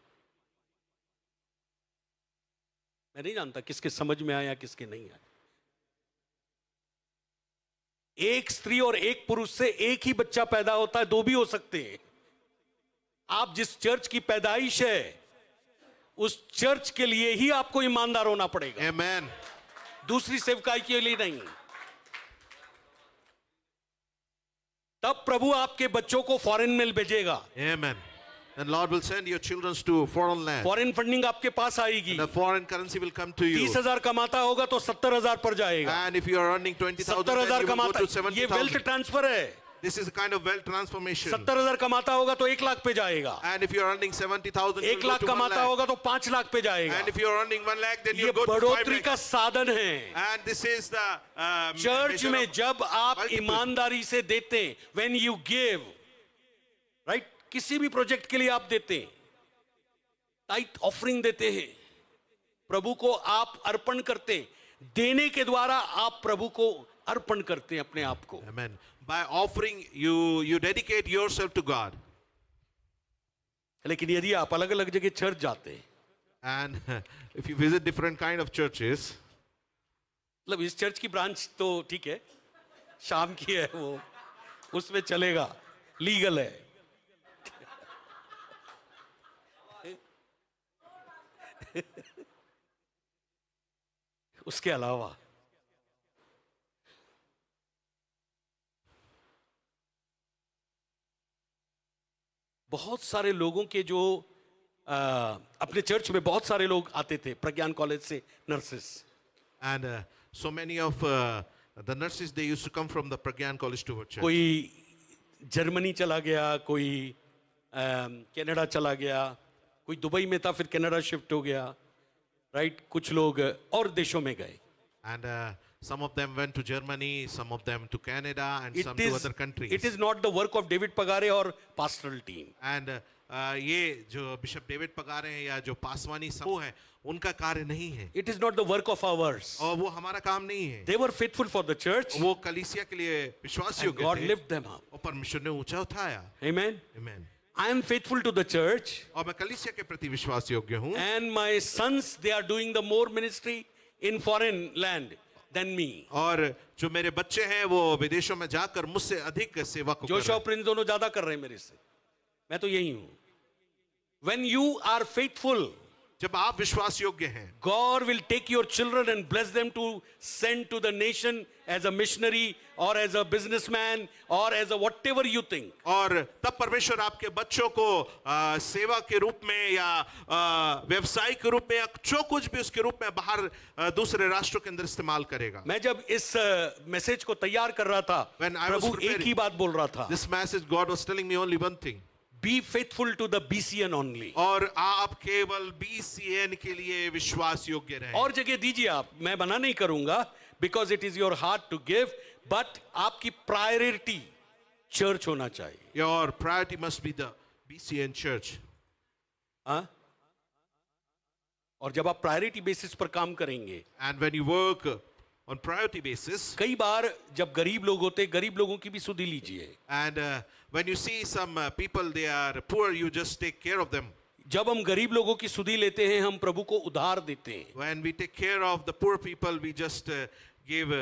मैं नहीं जानता किसके समझ में आया किसके नहीं आया। एक स्त्री और एक पुरुष से एक ही बच्चा पैदा होता है, 2 भी हो सकते हैं। आप जिस चर्च की पैदाइश है, उस चर्च के लिए ही आपको ईमानदार होना पड़ेगा। Amen. दूसरी सेवकाई के लिए नहीं। तब प्रभु आपके बच्चों को फॉरेन में भेजेगा। Amen. And Lord will send your children to foreign land. Foreign funding आपके पास आएगी। The foreign currency will come to you. 30,000 कमाता होगा तो 70,000 पर जाएगा। And if you are earning 20,000, 70,000 then you will go कमाता, to ये वेल्थ 70,000. ट्रांसफर है। This is a kind of wealth transformation. 70,000 कमाता होगा तो 1 लाख पे जाएगा। And if you are earning 70,000, you 1 will go lakh to 1 कमाता lakh. होगा तो 5 लाख पे जाएगा। And if you are earning 1 lakh, then ये you go to 5 बढ़ोतरी lakh. का साधन है। And this is the church measure में of जब आप multiple. ईमानदारी से देते हैं, when you give, right, किसी भी प्रोजेक्ट के लिए आप देते हैं, टाइट ऑफरिंग देते हैं, प्रभु को आप अर्पण करते हैं, देने के द्वारा आप प्रभु को अर्पण करते हैं अपने आप को। Amen. By offering, you dedicate yourself to God. लेकिन यदि आप अलग अलग जगह चर्च जाते हैं, And if you visit different kind of churches, मतलब इस चर्च की ब्रांच तो ठीक है, शाम की है वो, उसमें चलेगा, लीगल है। उसके अलावा बहुत सारे लोगों के जो अपने चर्च में बहुत सारे लोग आते थे प्रज्ञान कॉलेज से, nurses. and so many of the nurses, they used to come from the Pragyan College to our church. कोई जर्मनी चला गया, कोई कनाडा चला गया, कोई दुबई में था फिर कनाडा शिफ्ट हो गया, राइट। कुछ लोग और देशों में गए। And some of them went to Germany, some of them to Canada, and some to other countries. It is not the work of David Pagare or pastoral team. And ये जो बिशप डेविड पगारे हैं या जो पासवानी समूह है, उनका कार्य नहीं है, It is not the work of ours. और वो हमारा काम नहीं है। They were faithful for the church वो कलीसिया के लिए विश्वास and योग्य God थे, lifted them up. और परमेश्वर ने ऊंचा उठाया। Amen. Amen. I am faithful to the church और मैं कलीसिया के प्रति विश्वास योग्य हूँ, and my sons, they are doing the more ministry in foreign land than me. और जो मेरे बच्चे हैं वो विदेशों में जाकर मुझसे अधिक सेवा को कर जोशुआ रहे हैं। प्रिंस दोनों ज्यादा कर रहे हैं मेरे से, मैं तो यही हूं। When you are faithful, जब आप विश्वास योग्य हैं, God will take your children and bless them to send to the nation as a missionary or as a businessman or as a whatever you think. और तब परमेश्वर आपके बच्चों को सेवा के रूप में या व्यवसाय के रूप में या जो कुछ भी उसके रूप में बाहर दूसरे राष्ट्रों के अंदर इस्तेमाल करेगा। मैं जब इस मैसेज को तैयार कर रहा था, When I was प्रभु एक preparing ही बात बोल रहा था, This message, God was telling me only one thing. be faithful to the BCN only. और आप केवल BCN के लिए विश्वास योग्य रहें। और जगह दीजिए आप, मैं मना नहीं करूंगा, because it is your heart to give, but आपकी प्रायोरिटी चर्च होना चाहिए। Your priority must be the BCN church. हाँ? और जब आप प्रायोरिटी बेसिस पर काम करेंगे, And when you work on priority basis, कई बार जब गरीब लोग होते, गरीब लोगों की भी सुधि लीजिए। and when you see some people, they are poor, you just take care of them. जब हम गरीब लोगों की सुधि लेते हैं, हम प्रभु को उधार देते हैं। When we take care of the poor people, we just give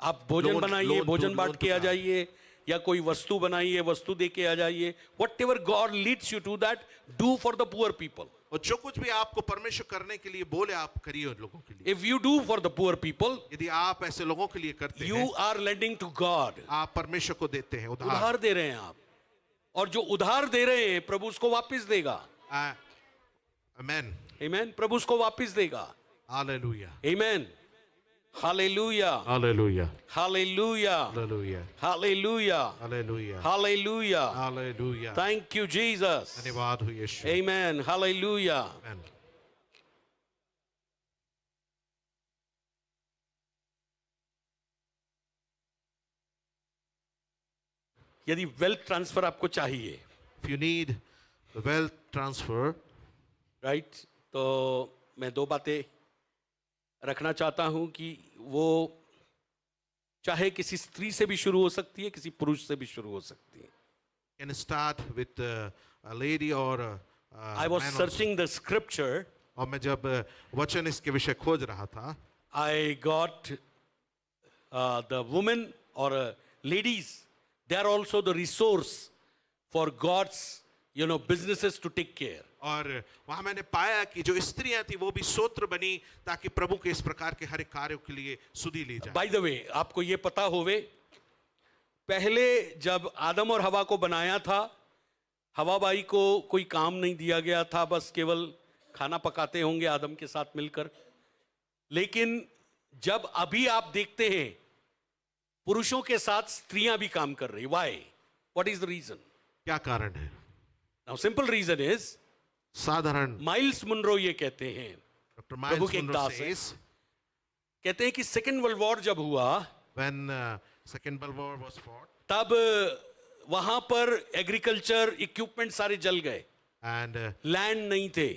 आप भोजन Loan- बनाइए, loan to- भोजन loan बांट to के आ God. जाइए, या कोई वस्तु बनाइए, वस्तु दे के आ जाइए। Whatever God leads you to that, do for the poor people. और जो कुछ भी आपको परमेश्वर करने के लिए बोले, आप करिए उन लोगों के लिए। If you do for the poor people, यदि आप ऐसे लोगों के लिए करते you हैं, are lending to God. आप परमेश्वर को देते हैं उधार। उधार दे रहे हैं आप, और जो उधार दे रहे हैं प्रभु उसको वापस देगा। Amen. Amen. प्रभु उसको वापस देगा। Hallelujah. Amen. Hallelujah. Hallelujah. Hallelujah. Hallelujah. Hallelujah. Hallelujah. Hallelujah. Hallelujah. Thank you, Jesus. धन्यवाद हो यीशु। Amen. Hallelujah. Amen. यदि वेल्थ ट्रांसफर आपको चाहिए, If you need the wealth transfer, right, तो मैं दो बातें रखना चाहता हूं कि वो चाहे किसी स्त्री से भी शुरू हो सकती है, किसी पुरुष से भी शुरू हो सकती है। can start with a lady or a I was man also. searching the scripture. और मैं जब वचन इसके विषय खोज रहा था, I got the women or ladies, they are also the resource for God's businesses to take care. और वहां मैंने पाया कि जो स्त्रियां थी वो भी सोत्र बनी ताकि प्रभु के इस प्रकार के हर एक कार्यों के लिए सुधि ली जाए। बाय द वे, आपको ये पता होवे, पहले जब आदम और हवा को बनाया था, हवा बाई को कोई काम नहीं दिया गया था, बस केवल खाना पकाते होंगे आदम के साथ मिलकर। लेकिन जब अभी आप देखते हैं पुरुषों के साथ स्त्रियां भी काम कर रही, why, what is the reason? क्या कारण है? नाउ सिंपल रीजन इज, साधारण माइल्स मुनरो ये कहते हैं, डॉक्टर प्रभु के एक माइल्स दास हैं, says कहते हैं कि सेकेंड वर्ल्ड वॉर जब हुआ when second world war was fought तब वहां पर एग्रीकल्चर इक्विपमेंट सारे जल गए, and लैंड नहीं थे,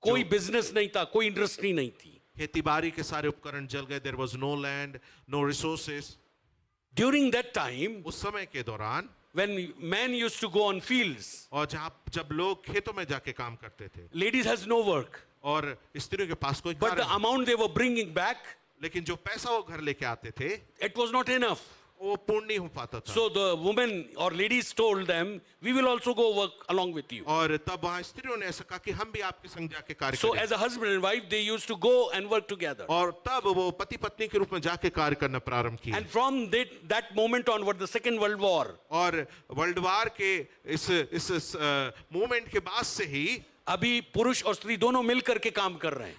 कोई बिजनेस नहीं था, कोई इंडस्ट्री नहीं थी। खेती-बाड़ी के सारे उपकरण जल गए, there was no land, no resources। During that time, उस समय के दौरान when men used to go on fields, और जब लोग खेतों में जाके काम करते थे ladies has no work, और स्त्रियों के पास कोई but कार्य the नहीं, amount they were bringing back, लेकिन जो पैसा वो घर लेके आते थे it was not enough. वो पूर्ण नहीं हो पाता था। So the women or ladies told them, we will also go work along with you. और तब वहां स्त्रियों ने ऐसा कहा कि हम भी आपके संग जाके कार्य So करें। as a husband and wife, they used to go and work together. और तब वो पति पत्नी के रूप में जाके कार्य करना प्रारंभ किया। And from that moment onward, the Second World War, और वर्ल्ड वार के इस मूवमेंट के बाद से ही अभी पुरुष और स्त्री दोनों मिलकर के काम कर रहे हैं।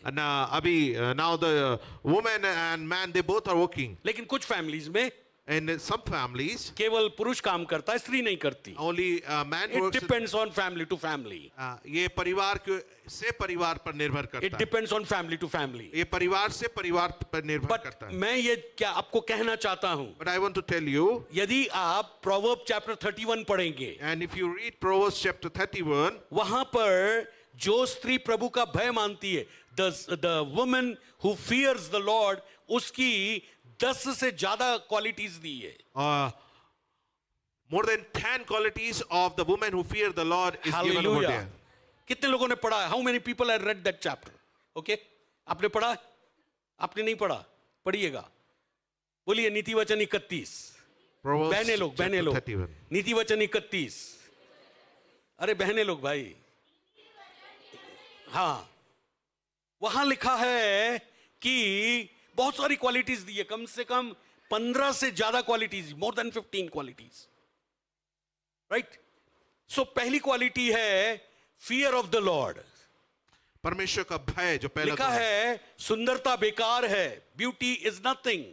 अभी now the women and man they both are working. लेकिन कुछ फैमिलीज में इन सम फैमिलीज केवल पुरुष काम करता है, स्त्री नहीं करती। Only man It works. depends on family to family. ये परिवार के से परिवार पर निर्भर It करता है। depends on family to family. ये परिवार से परिवार पर निर्भर But करता है। मैं ये क्या आपको कहना चाहता हूं, But I want to tell you, यदि आप प्रोवर्ब चैप्टर 31 पढ़ेंगे, and if you read Proverbs chapter 31, वहां पर जो स्त्री प्रभु का भय मानती है, the woman who fears the Lord, उसकी 10 से ज्यादा क्वालिटीज दी है। more than 10 qualities of the woman who fear the Lord is given over Hallelujah. there. कितने लोगों ने पढ़ा है? How many people have read that chapter? Okay? आपने पढ़ा? आपने नहीं पढ़ा? पढ़िएगा। बोलिए नीति वचन 31। Proverbs बहने chapter लोग 31. नीति वचन 31। अरे बहने लोग भाई, हाँ, वहां लिखा है कि बहुत सारी क्वालिटीज दी है, कम से कम 15 से ज्यादा qualities, more than 15 qualities, right? So पहली क्वालिटी है फियर ऑफ द लॉर्ड। परमेश्वर का भय जो पहला लिखा गुण है सुंदरता बेकार है, beauty is nothing,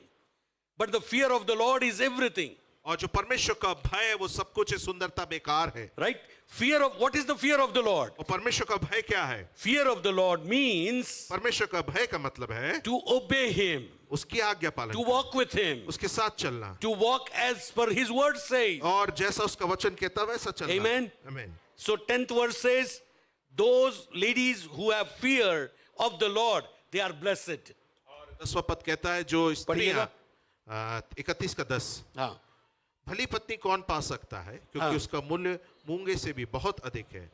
but the fear of the Lord is everything. और जो परमेश्वर का भय है वो सब कुछ है, सुंदरता बेकार है। Right? Fear of, what is the fear of the Lord? और परमेश्वर का भय क्या है? Fear of the Lord means परमेश्वर का भय का मतलब है टू ओबे हिम, उसकी आज्ञा पालन टू करना, वॉक विथ हिम, उसके साथ चलना, to walk as per his word says. और जैसा उसका वचन कहता है वैसा चलना। Amen. Amen. So 10th verse says, those ladies who have fear of the Lord, they are blessed. और 10वां पद कहता है जो स्त्रियां, पढ़िएगा। 31 का 10, हाँ, भली पत्नी कौन पा सकता है क्योंकि हाँ। उसका मूल्य मूंगे से भी बहुत अधिक है।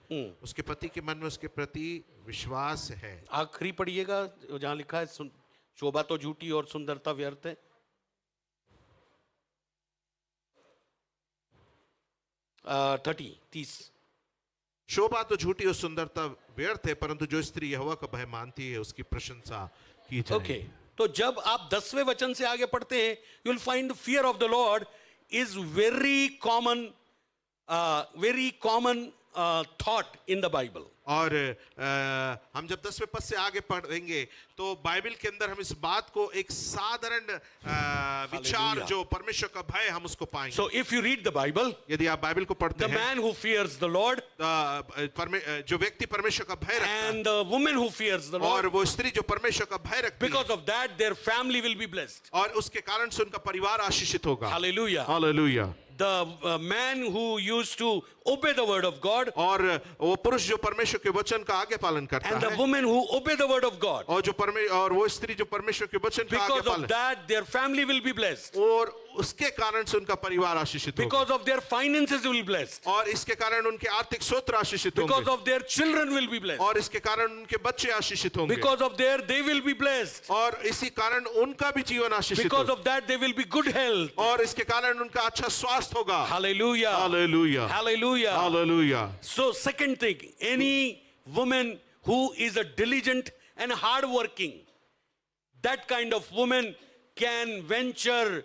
उसके पति के मन में उसके प्रति विश्वास है। आखिरी पढ़िएगा जहां लिखा है शोभा तो झूठी और सुंदरता व्यर्थ है। 30। शोभा तो झूठी और सुंदरता व्यर्थ है, परंतु जो स्त्री यहोवा का भय मानती है उसकी प्रशंसा की जाए। ओके, तो जब आप 10वें वचन से आगे पढ़ते हैं, you will find fear of the Lord is very common thought in the Bible. और हम जब 10वें पद से आगे पढ़ेंगे तो बाइबल के अंदर हम इस बात को एक साधारण विचार Hallelujah. जो परमेश्वर का भय हम उसको पाएंगे। So if you read the Bible, यदि आप बाइबल को पढ़ते द हैं, man who fears the Lord जो व्यक्ति परमेश्वर का भय रखता है and the woman who fears the और Lord, वो स्त्री जो परमेश्वर का भय रखती है, because of that their family will be blessed. और उसके कारण से उनका परिवार आशीषित होगा। Hallelujah. Hallelujah. The man who used to obey the word of God और वो पुरुष जो परमेश्वर के वचन का आगे पालन करता and the है, woman who obey the word of God, और वो स्त्री जो परमेश्वर के वचन का आगे because of पालन, that their family will be blessed, और उसके कारण से उनका परिवार आशीषित होगा, because of their finances will be blessed, और इसके कारण उनके आर्थिक स्रोत आशीषित because होंगे, of their children will be blessed, और इसके कारण उनके बच्चे आशीषित होंगे, because of their they will be blessed, और इसी कारण उनका भी जीवन आशीषित because होगा, of that they will be good health. और इसके कारण उनका अच्छा स्वास्थ्य होगा। Hallelujah. Hallelujah. Hallelujah. Hallelujah. So second thing, any woman who is a diligent and hard working. That kind of woman can venture,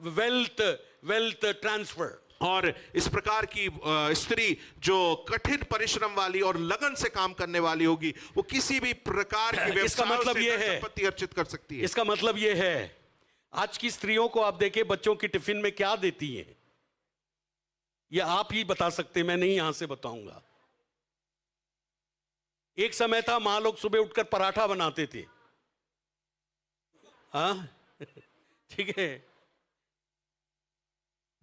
wealth transfer. और इस प्रकार की स्त्री जो कठिन परिश्रम वाली और लगन से काम करने वाली होगी, वो किसी भी प्रकार की इसका व्यवसाय मतलब से ये धन है, संपत्ति अर्जित कर सकती है। इसका मतलब ये है, आज की स्त्रियों को आप देखें बच्चों की टिफिन में क्या देती हैं, ये आप ही बता सकते हैं, मैं नहीं यहां से बताऊंगा। एक समय था मां लोग सुबह उठकर पराठा बनाते थे, हाँ ठीक है,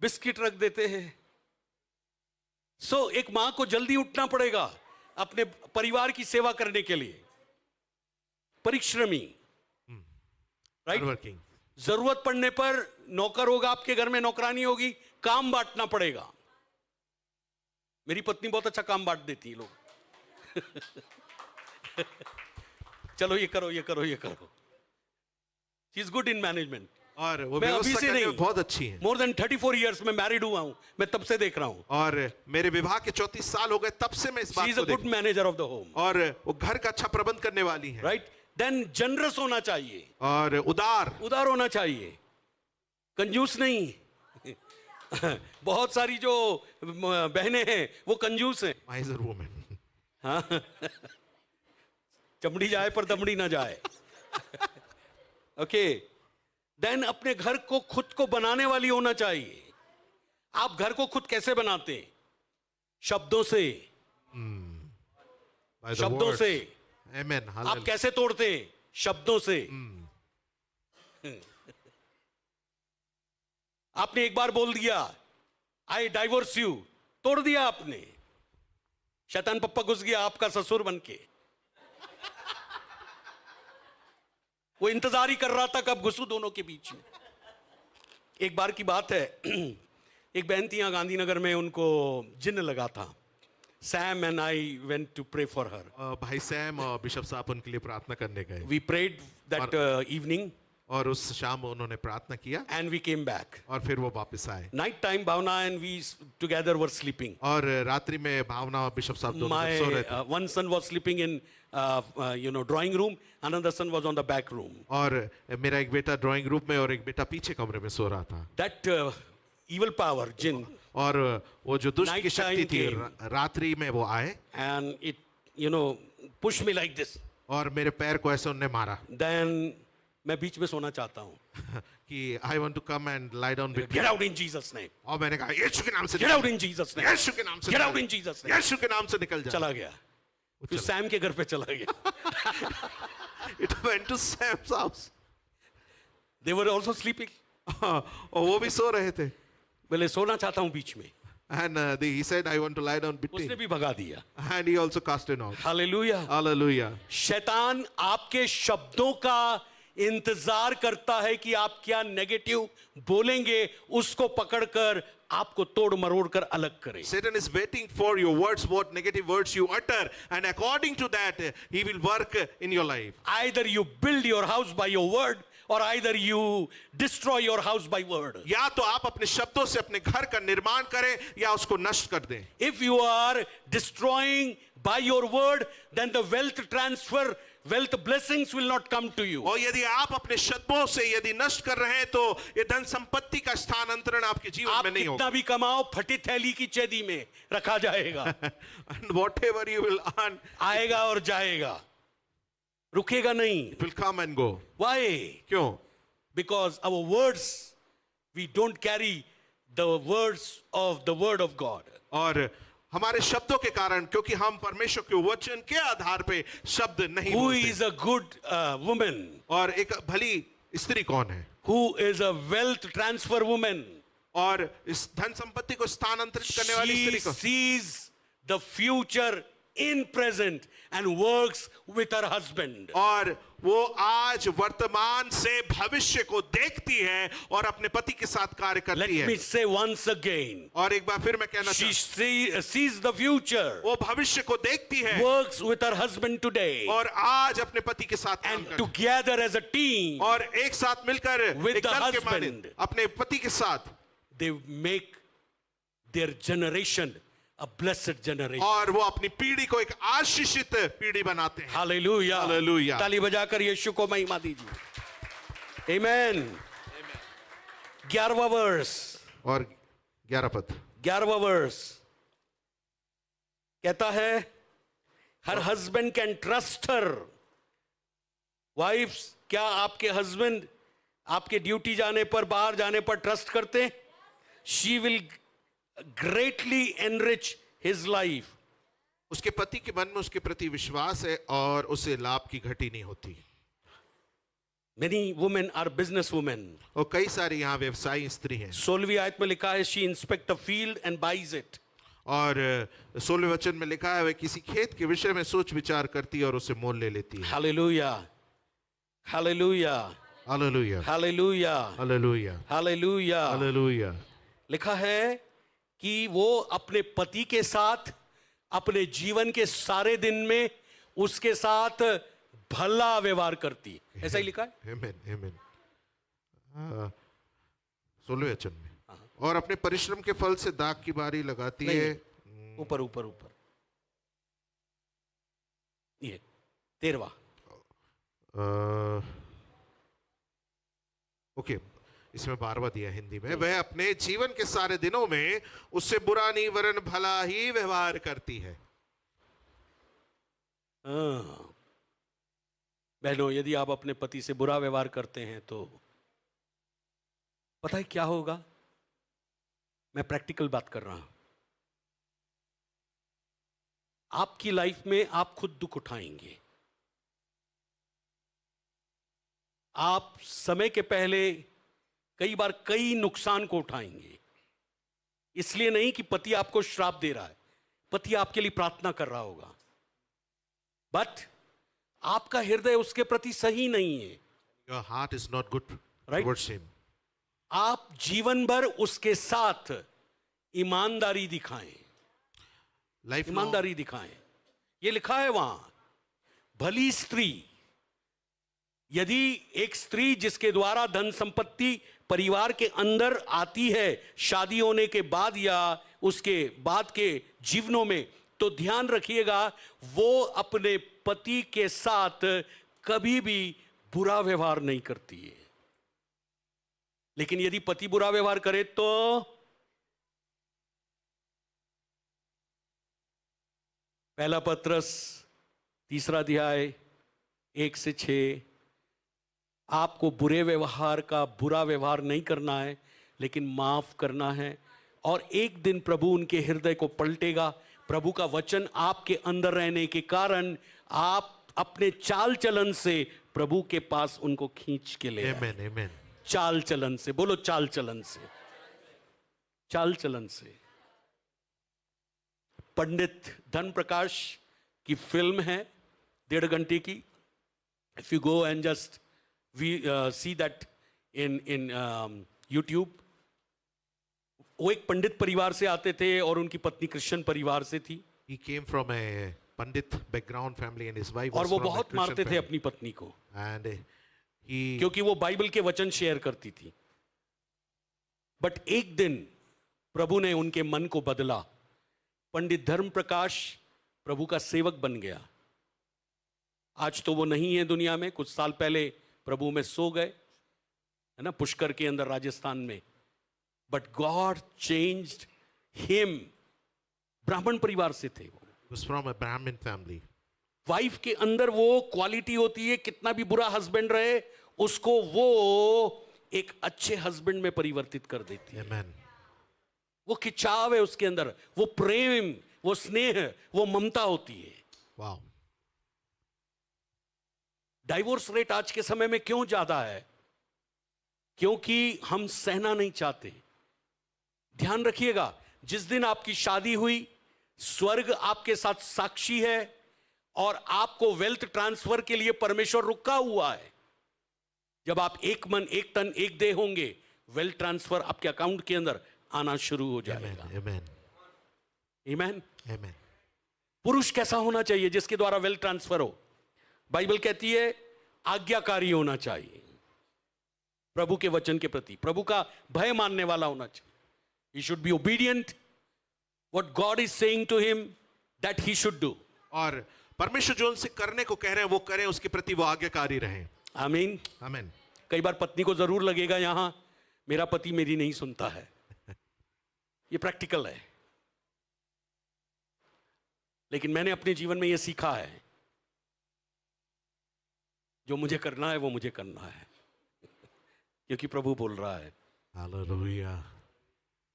बिस्किट रख देते हैं। एक मां को जल्दी उठना पड़ेगा अपने परिवार की सेवा करने के लिए, परिश्रमी, राइट। वर्किंग, जरूरत पड़ने पर नौकर होगा आपके घर में, नौकरानी होगी, काम बांटना पड़ेगा। मेरी पत्नी बहुत अच्छा काम बांट देती है लोग चलो ये करो, ये करो, ये करो। She is good in management. और वो मैं अभी व्यवस्था से करने नहीं, में बहुत अच्छी है। मोर देन 34 इयर्स में मैरिड हुआ हूं, मैं तब से देख रहा हूं। और मेरे विवाह के 34 साल हो गए, तब से मैं इस शी बात इज को अ गुड देख, मैनेजर ऑफ द होम, और वो घर का अच्छा प्रबंध करने वाली है, राइट। देन जनरस होना चाहिए, और उदार होना चाहिए, कंजूस नहीं बहुत सारी जो बहनें हैं वो कंजूस हैं, वाइजर वुमन। हाँ चमड़ी जाए पर दमड़ी ना जाए ओके। देन अपने घर को खुद को बनाने वाली होना चाहिए। आप घर को खुद कैसे बनाते हैं? शब्दों से, By the शब्दों words. से। Amen. आप Hallelujah. कैसे तोड़ते हैं? शब्दों से। आपने एक बार बोल दिया आई डाइवोर्स यू, तोड़ दिया आपने। शैतान पप्पा घुस गया आपका ससुर बन के, वो इंतजार ही कर रहा था कब घुसू दोनों के बीच में। एक बार की बात है, एक बहन थी यहां गांधीनगर में, उनको जिन्न लगा था। Sam and I went to pray for her. भाई सैम और बिशप साहब उनके लिए प्रार्थना करने गए, वी प्रेड दैट इवनिंग और उस शाम उन्होंने प्रार्थना किया, एंड वी केम बैक। और फिर वो वापस आए। Night time Bhavna and we together were sleeping. और रात्रि में भावना और बिशप साहब दोनों जब सो रहे थे, My one son was sleeping in drawing room, another son was on the back room. और मेरा एक बेटा ड्राइंग रूम में और एक बेटा पीछे कमरे में सो रहा था। That evil power, jinn, और वो जो दुष्ट Night की शक्ति time थी, came. रात्रि में वो आए and it pushed me like this. और मेरे पैर को ऐसे उन्होंने मारा Then मैं बीच में सोना चाहता हूँ। कि I want to come and lie down with Get out in Jesus' name. और मैंने कहा यीशु के नाम से Get out in Jesus' name. यीशु के नाम से Get निकल out in जा। Jesus' name. यीशु के नाम से निकल जा। चला गया, फिर सैम के घर पे चला गया। It went to Sam's house. They were also sleeping. और वो भी सो रहे थे, बोले सोना चाहता हूँ बीच में, and he said I want to lie down उसने between, भी भगा दिया। and he also cast him out. Hallelujah. Hallelujah. शैतान आपके शब्दों का इंतजार करता है कि आप क्या नेगेटिव बोलेंगे, उसको पकड़कर आपको तोड़ मरोड़ कर अलग करे। Satan is waiting for your words, what negative words you utter, and according to that he will work in your life. Either you build your house by your word or either you destroy your house by word. या तो आप अपने शब्दों से अपने घर का निर्माण करें या उसको नष्ट कर दें। If you are destroying by your word, then the wealth blessings will not come to you. और यदि आप अपने शब्दों से यदि नष्ट कर रहे हैं तो ये धन संपत्ति का स्थानांतरण आपके जीवन आप में नहीं कितना होगा। भी कमाओ फटी थैली की चेदी में रखा जाएगा। And whatever you will earn, आएगा और जाएगा, रुकेगा नहीं। it will come and go. Why? क्यों? Because our words, we don't carry the words of the word of God. और हमारे शब्दों के कारण, क्योंकि हम परमेश्वर के वचन के आधार पे शब्द नहीं Who बोलते। is a good woman? और एक भली स्त्री कौन है? Who is a wealth transfer woman? और इस धन संपत्ति को स्थानांतरित करने वाली She स्त्री को, sees the future in present and works with her husband. और वो आज वर्तमान से भविष्य को देखती है और अपने पति के साथ कार्य Let करती है। me say once again, और एक बार फिर मैं कहना she चाहता sees the future, वो भविष्य को देखती है works with her husband today, और आज अपने पति के साथ काम and करती है together as a team, और एक साथ मिलकर With एक the दल के husband. माने अपने पति के साथ they make their generation a blessed generation. और वो अपनी पीढ़ी को एक आशीषित पीढ़ी बनाते हैं। Hallelujah. Hallelujah. ताली बजाकर यीशु को महिमा दीजिए। Amen. 11वां वर्स, और 11 पद 11वां वर्स कहता है, her husband can trust her. Wives, क्या आपके हस्बैंड आपके ड्यूटी जाने पर, बाहर जाने पर ट्रस्ट करते हैं? She will greatly enrich his life. उसके पति के मन में उसके प्रति विश्वास है और उसे लाभ की घटी नहीं होती। Many women are business women. और कई सारी यहाँ व्यवसायी स्त्री हैं। 16वीं आयत में लिखा है, she inspect a field and buys it. और 16वें वचन में लिखा है, वह किसी खेत के विषय में सोच विचार करती है और उसे मोल ले लेती है। Hallelujah, hallelujah, hallelujah, hallelujah, hallelujah, hallelujah. Hallelujah. लिखा है कि वो अपने पति के साथ अपने जीवन के सारे दिन में उसके साथ भला व्यवहार करती है। ऐसा ही लिखा है। आमीन, आमीन। 16वें वचन में, और अपने परिश्रम के फल से दाग की बारी लगाती है। ऊपर ऊपर ऊपर, ये 13वां। ओके, इसमें 12वां दिया हिंदी में। वह अपने जीवन के सारे दिनों में उससे बुरा नहीं वरन भला ही व्यवहार करती है। बहनों, यदि आप अपने पति से बुरा व्यवहार करते हैं तो पता है क्या होगा? मैं प्रैक्टिकल बात कर रहा हूं। आपकी लाइफ में आप खुद दुख उठाएंगे। आप समय के पहले कई बार कई नुकसान को उठाएंगे। इसलिए नहीं कि पति आपको श्राप दे रहा है, पति आपके लिए प्रार्थना कर रहा होगा, बट आपका हृदय उसके प्रति सही नहीं है। Your heart is not good Right. towards him. आप जीवन भर उसके साथ ईमानदारी दिखाएं, Life long, ईमानदारी दिखाएं। ये लिखा है वहां, भली स्त्री। यदि एक स्त्री जिसके द्वारा धन संपत्ति परिवार के अंदर आती है शादी होने के बाद या उसके बाद के जीवनों में, तो ध्यान रखिएगा वो अपने पति के साथ कभी भी बुरा व्यवहार नहीं करती है। लेकिन यदि पति बुरा व्यवहार करे तो पहला पत्रस 3 अध्याय 1 से 6, आपको बुरे व्यवहार का बुरा व्यवहार नहीं करना है, लेकिन माफ करना है। और एक दिन प्रभु उनके हृदय को पलटेगा। प्रभु का वचन आपके अंदर रहने के कारण आप अपने चाल चलन से प्रभु के पास उनको खींच के ले आए। Amen, amen. चाल चलन से, बोलो चाल चलन से, चाल चलन से। पंडित धन प्रकाश की फिल्म है 1.5 घंटे की। If you go and just see that in YouTube। वो एक पंडित परिवार से आते थे और उनकी पत्नी क्रिश्चियन परिवार से थी, He came from a Pandit background family and his wife और was वो from a बहुत Christian मारते थे family. अपनी पत्नी को, And he क्योंकि वो बाइबल के वचन शेयर करती थी। बट एक दिन प्रभु ने उनके मन को बदला। पंडित धर्म प्रकाश प्रभु का सेवक बन गया। आज तो वो नहीं है दुनिया में, कुछ साल पहले प्रभु में सो गए, है ना, पुष्कर के अंदर राजस्थान में। But God changed him. ब्राह्मण परिवार से थे वो। was from a Brahmin family. Wife के अंदर वो क्वालिटी होती है, कितना भी बुरा हस्बैंड रहे उसको वो एक अच्छे हस्बैंड में परिवर्तित कर देती है। Amen. वो खिंचाव है उसके अंदर, वो प्रेम, वो स्नेह, वो ममता होती है। Wow. डाइवोर्स रेट आज के समय में क्यों ज्यादा है? क्योंकि हम सहना नहीं चाहते। ध्यान रखिएगा, जिस दिन आपकी शादी हुई, स्वर्ग आपके साथ साक्षी है और आपको वेल्थ ट्रांसफर के लिए परमेश्वर रुका हुआ है। जब आप एक मन, एक तन, एक देह होंगे, वेल्थ ट्रांसफर आपके अकाउंट के अंदर आना शुरू हो जाएगा। Amen. आमीन। Amen. पुरुष कैसा होना चाहिए जिसके द्वारा वेल्थ ट्रांसफर हो? बाइबल कहती है आज्ञाकारी होना चाहिए, प्रभु के वचन के प्रति, प्रभु का भय मानने वाला होना चाहिए। He should be obedient, what God is saying to him that he should do. और परमेश्वर जो उनसे करने को कह रहे हैं वो करें, उसके प्रति वो आज्ञाकारी रहें। आमीन। आमीन। कई बार पत्नी को जरूर लगेगा यहां मेरा पति मेरी नहीं सुनता है, ये प्रैक्टिकल है, लेकिन मैंने अपने जीवन में ये सीखा है, जो मुझे करना है वो मुझे करना है, क्योंकि प्रभु बोल रहा है। हालेलुया।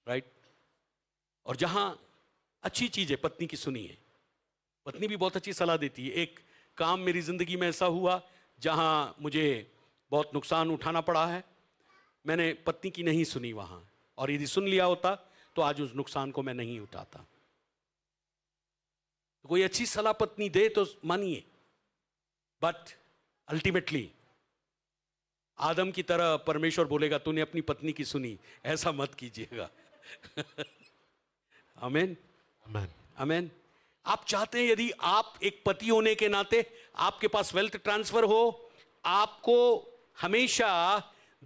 राइट। और जहां अच्छी चीज है पत्नी की सुनिए, पत्नी भी बहुत अच्छी सलाह देती है। एक काम मेरी जिंदगी में ऐसा हुआ जहां मुझे बहुत नुकसान उठाना पड़ा है, मैंने पत्नी की नहीं सुनी वहां, और यदि सुन लिया होता तो आज उस नुकसान को मैं नहीं उठाता। तो कोई अच्छी सलाह पत्नी दे तो मानिए, बट अल्टीमेटली आदम की तरह परमेश्वर बोलेगा तूने अपनी पत्नी की सुनी, ऐसा मत कीजिएगा। आमीन। आमीन। आमीन। आप चाहते हैं यदि आप एक पति होने के नाते आपके पास वेल्थ ट्रांसफर हो, आपको हमेशा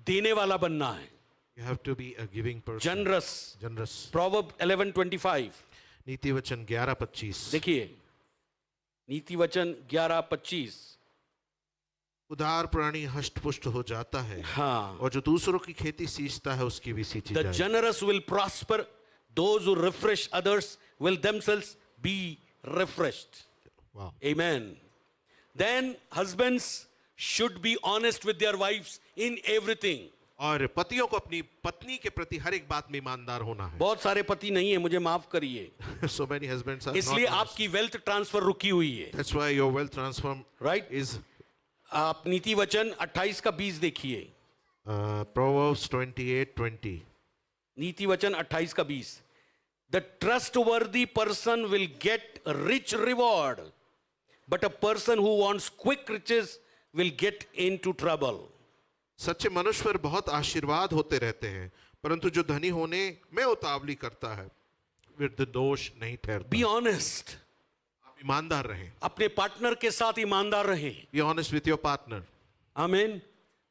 देने वाला बनना है। You have to be a giving person. Generous. Generous. Proverb 11:25 नीति वचन 11:25। देखिए, नीति वचन 11:25। उदार प्राणी हष्ट-पुष्ट हो जाता है, हाँ। और जो दूसरों की खेती सींचता है उसकी भी सींची The जाए। generous will prosper, those who refresh others will themselves be refreshed. Wow. Amen. Then husbands should be honest with their wives in everything. और पतियों को अपनी पत्नी के प्रति हर एक बात में ईमानदार होना है। बहुत सारे पति नहीं है, मुझे माफ करिए, So many husbands are इसलिए not honest. आपकी वेल्थ ट्रांसफर रुकी हुई है। That's why your wealth transfer right. is आप नीति वचन 28 का 20 देखिए। Proverbs 28:20. नीति वचन 28 का 20। The trustworthy person will get a rich reward, but a person who wants quick riches will get into trouble. सच्चे मनुष्य पर बहुत आशीर्वाद होते रहते हैं, परंतु जो धनी होने में उतावली करता है फिर दोष नहीं ठहरता। Be honest. आप ईमानदार रहें। अपने पार्टनर के साथ ईमानदार रहें। Be honest with your partner. आमीन।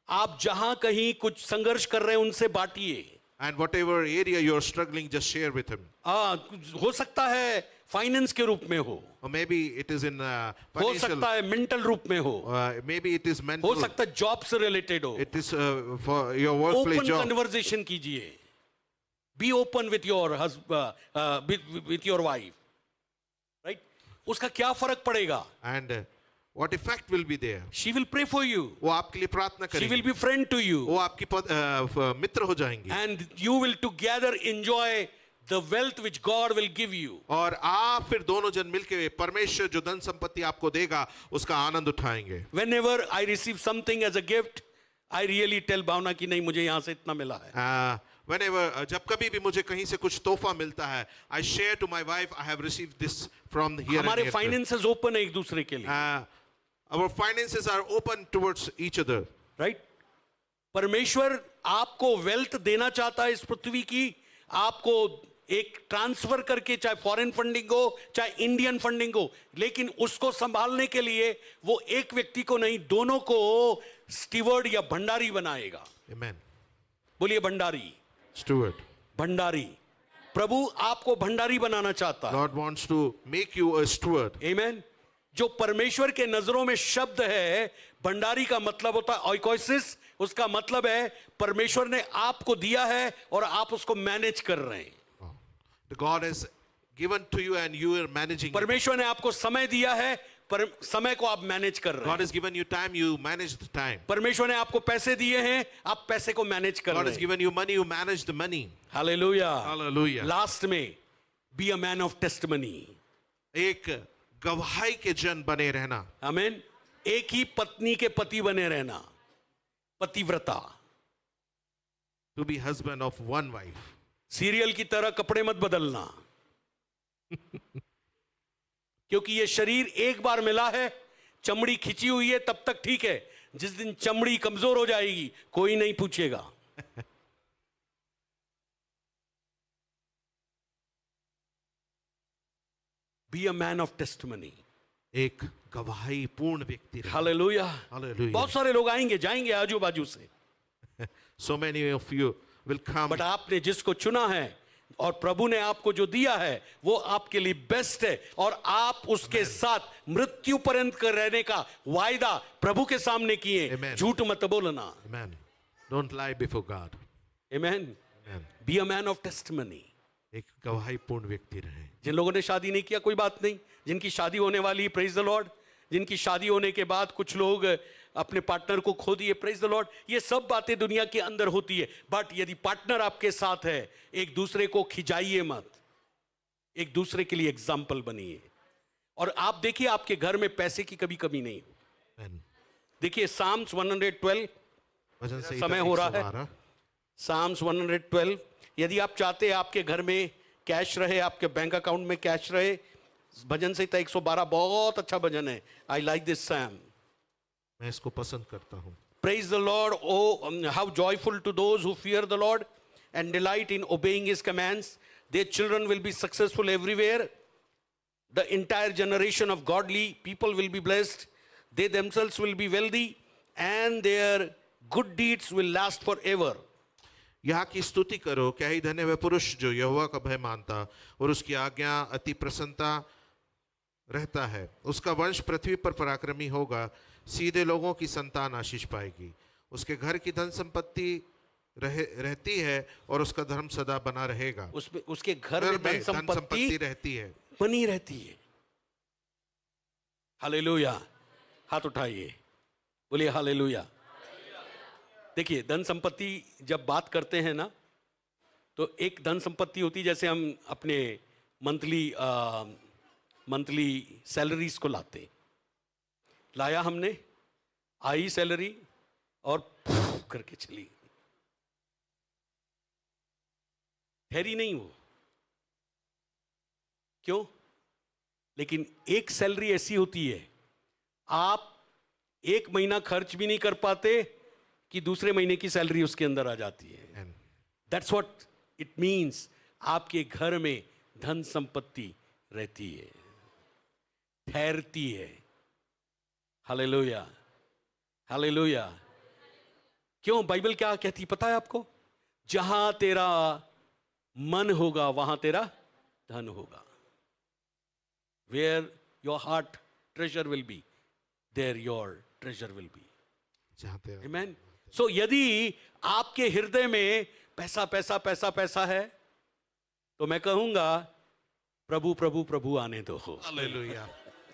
आप जहां कहीं कुछ संघर्ष कर रहे हैं उनसे बांटिए। And whatever area you're struggling, just share with him. हो सकता है फाइनेंस के रूप में हो, Or maybe it is in हो financial, सकता है मेंटल रूप में हो, maybe it is हो mental, सकता है जॉब से रिलेटेड हो। it is for your workplace open job. Conversation कीजिए। Be open with your with your wife. Right. उसका क्या फर्क पड़ेगा? And what effect will be there? She will pray for you, वो आपके लिए प्रार्थना शी विल करेंगे, बी फ्रेंड टू यू, वो आपकी मित्र हो जाएंगी, and you will together enjoy the wealth which God will give you. और आप फिर दोनों जन मिलके परमेश्वर जो धन संपत्ति आपको देगा उसका आनंद उठाएंगे। Whenever I receive something as a gift, I really tell भावना कि नहीं मुझे यहाँ से इतना मिला है। Whenever जब कभी भी मुझे कहीं से कुछ तोहफा मिलता है, I share to my wife, I have received this from here and हमारे here. फाइनेंसेस ओपन है एक दूसरे के लिए। Our finances are open towards each other. Right. परमेश्वर आपको वेल्थ देना चाहता है इस पृथ्वी की, आपको एक ट्रांसफर करके, चाहे फॉरेन फंडिंग हो चाहे इंडियन फंडिंग हो, लेकिन उसको संभालने के लिए वो एक व्यक्ति को नहीं, दोनों को स्टीवर्ड या भंडारी बनाएगा। Amen. बोलिए भंडारी। Steward. भंडारी। प्रभु आपको भंडारी बनाना चाहता है। Lord wants to make you a steward. आमीन। जो परमेश्वर के नजरों में शब्द है, भंडारी का मतलब होता है ओइकोसिस, उसका मतलब है परमेश्वर ने आपको दिया है और आप उसको मैनेज कर रहे हैं। The God has given to you and you are managing it. परमेश्वर ने आपको समय दिया है, पर समय को आप मैनेज कर रहे God हैं। has given you time, you manage the time. परमेश्वर ने आपको पैसे दिए हैं, आप पैसे को मैनेज कर God रहे has हैं। given you money, you manage the money. Hallelujah. Hallelujah. Last में be a man of testimony. एक गवाही के जन बने रहना। आमीन। एक ही पत्नी के पति बने रहना, पतिव्रता। To be husband of one wife. Serial की तरह कपड़े मत बदलना, क्योंकि ये शरीर एक बार मिला है, चमड़ी खिंची हुई है तब तक ठीक है, जिस दिन चमड़ी कमजोर हो जाएगी कोई नहीं पूछेगा। Be a man of testimony. एक गवाही पूर्ण व्यक्ति रहे। हालेलुया। Hallelujah. बहुत सारे लोग आएंगे जाएंगे आजू बाजू से, So many of you will come. But आपने जिसको चुना है और प्रभु ने आपको जो दिया है वो आपके लिए बेस्ट है, और आप उसके साथ मृत्यु पर्यंत कर रहने का वायदा प्रभु के सामने किए। Amen. झूठ मत बोलना। Amen. Don't lie before God. Amen. Amen. Be a man of testimony. एक गवाही पूर्ण व्यक्ति रहे। जिन लोगों ने शादी नहीं किया कोई बात नहीं, जिनकी शादी होने वाली है, प्रेज द लॉर्ड। जिनकी शादी होने के बाद कुछ लोग अपने पार्टनर को खो दिए, प्रेज द लॉर्ड। ये सब बातें दुनिया के अंदर होती है, बट यदि पार्टनर आपके साथ है, एक दूसरे को खिजाइए मत, एक दूसरे के लिए एग्जाम्पल बनिए। और आप देखिए आपके घर में पैसे की कभी कमी नहीं हो। Amen. देखिए साम्स 112, वचन संहिता समय हो रहा है। 112। साम्स 112, यदि आप चाहते हैं आपके घर में कैश रहे, आपके बैंक अकाउंट में कैश रहे, भजन संहिता 112 बहुत अच्छा भजन है। I like this Sam. मैं इसको पसंद करता हूँ। Praise the Lord, oh, how joyful to those who fear the Lord and delight in obeying His commands. Their children will be successful everywhere. The entire generation of godly people will be blessed. They themselves will be wealthy, and their good deeds will last forever. यहाँ की स्तुति करो, क्या ही धन्य वह पुरुष जो यहोवा का भय मानता और उसकी आज्ञा अति प्रसन्नता रहता है। उसका वंश पृथ्वी पर पराक्रमी होगा, सीधे लोगों की संतान आशीष पाएगी। उसके घर की धन संपत्ति रहती है और उसका धर्म सदा बना रहेगा। उसमें उसके घर में धन संपत्ति रहती है, बनी रहती है। हालेलुया। हाथ उठाइए, बोलिए हालेलुया। देखिए धन संपत्ति जब बात करते हैं ना, तो एक धन संपत्ति होती है, जैसे हम अपने मंथली सैलरीज को लाते, लाया हमने, आई सैलरी और करके चली, ठहरी नहीं वो। क्यों? लेकिन एक सैलरी ऐसी होती है, आप एक महीना खर्च भी नहीं कर पाते कि दूसरे महीने की सैलरी उसके अंदर आ जाती है। That's what it means. आपके घर में धन संपत्ति रहती है, ठहरती है। Hallelujah, hallelujah. क्यों? बाइबल क्या कहती पता है आपको? जहां तेरा मन होगा वहां तेरा धन होगा। Where your heart treasure will be, there your treasure will be. Amen. So यदि आपके हृदय में पैसा पैसा पैसा पैसा है, तो मैं कहूंगा प्रभु प्रभु प्रभु आने दो। हालेलुया,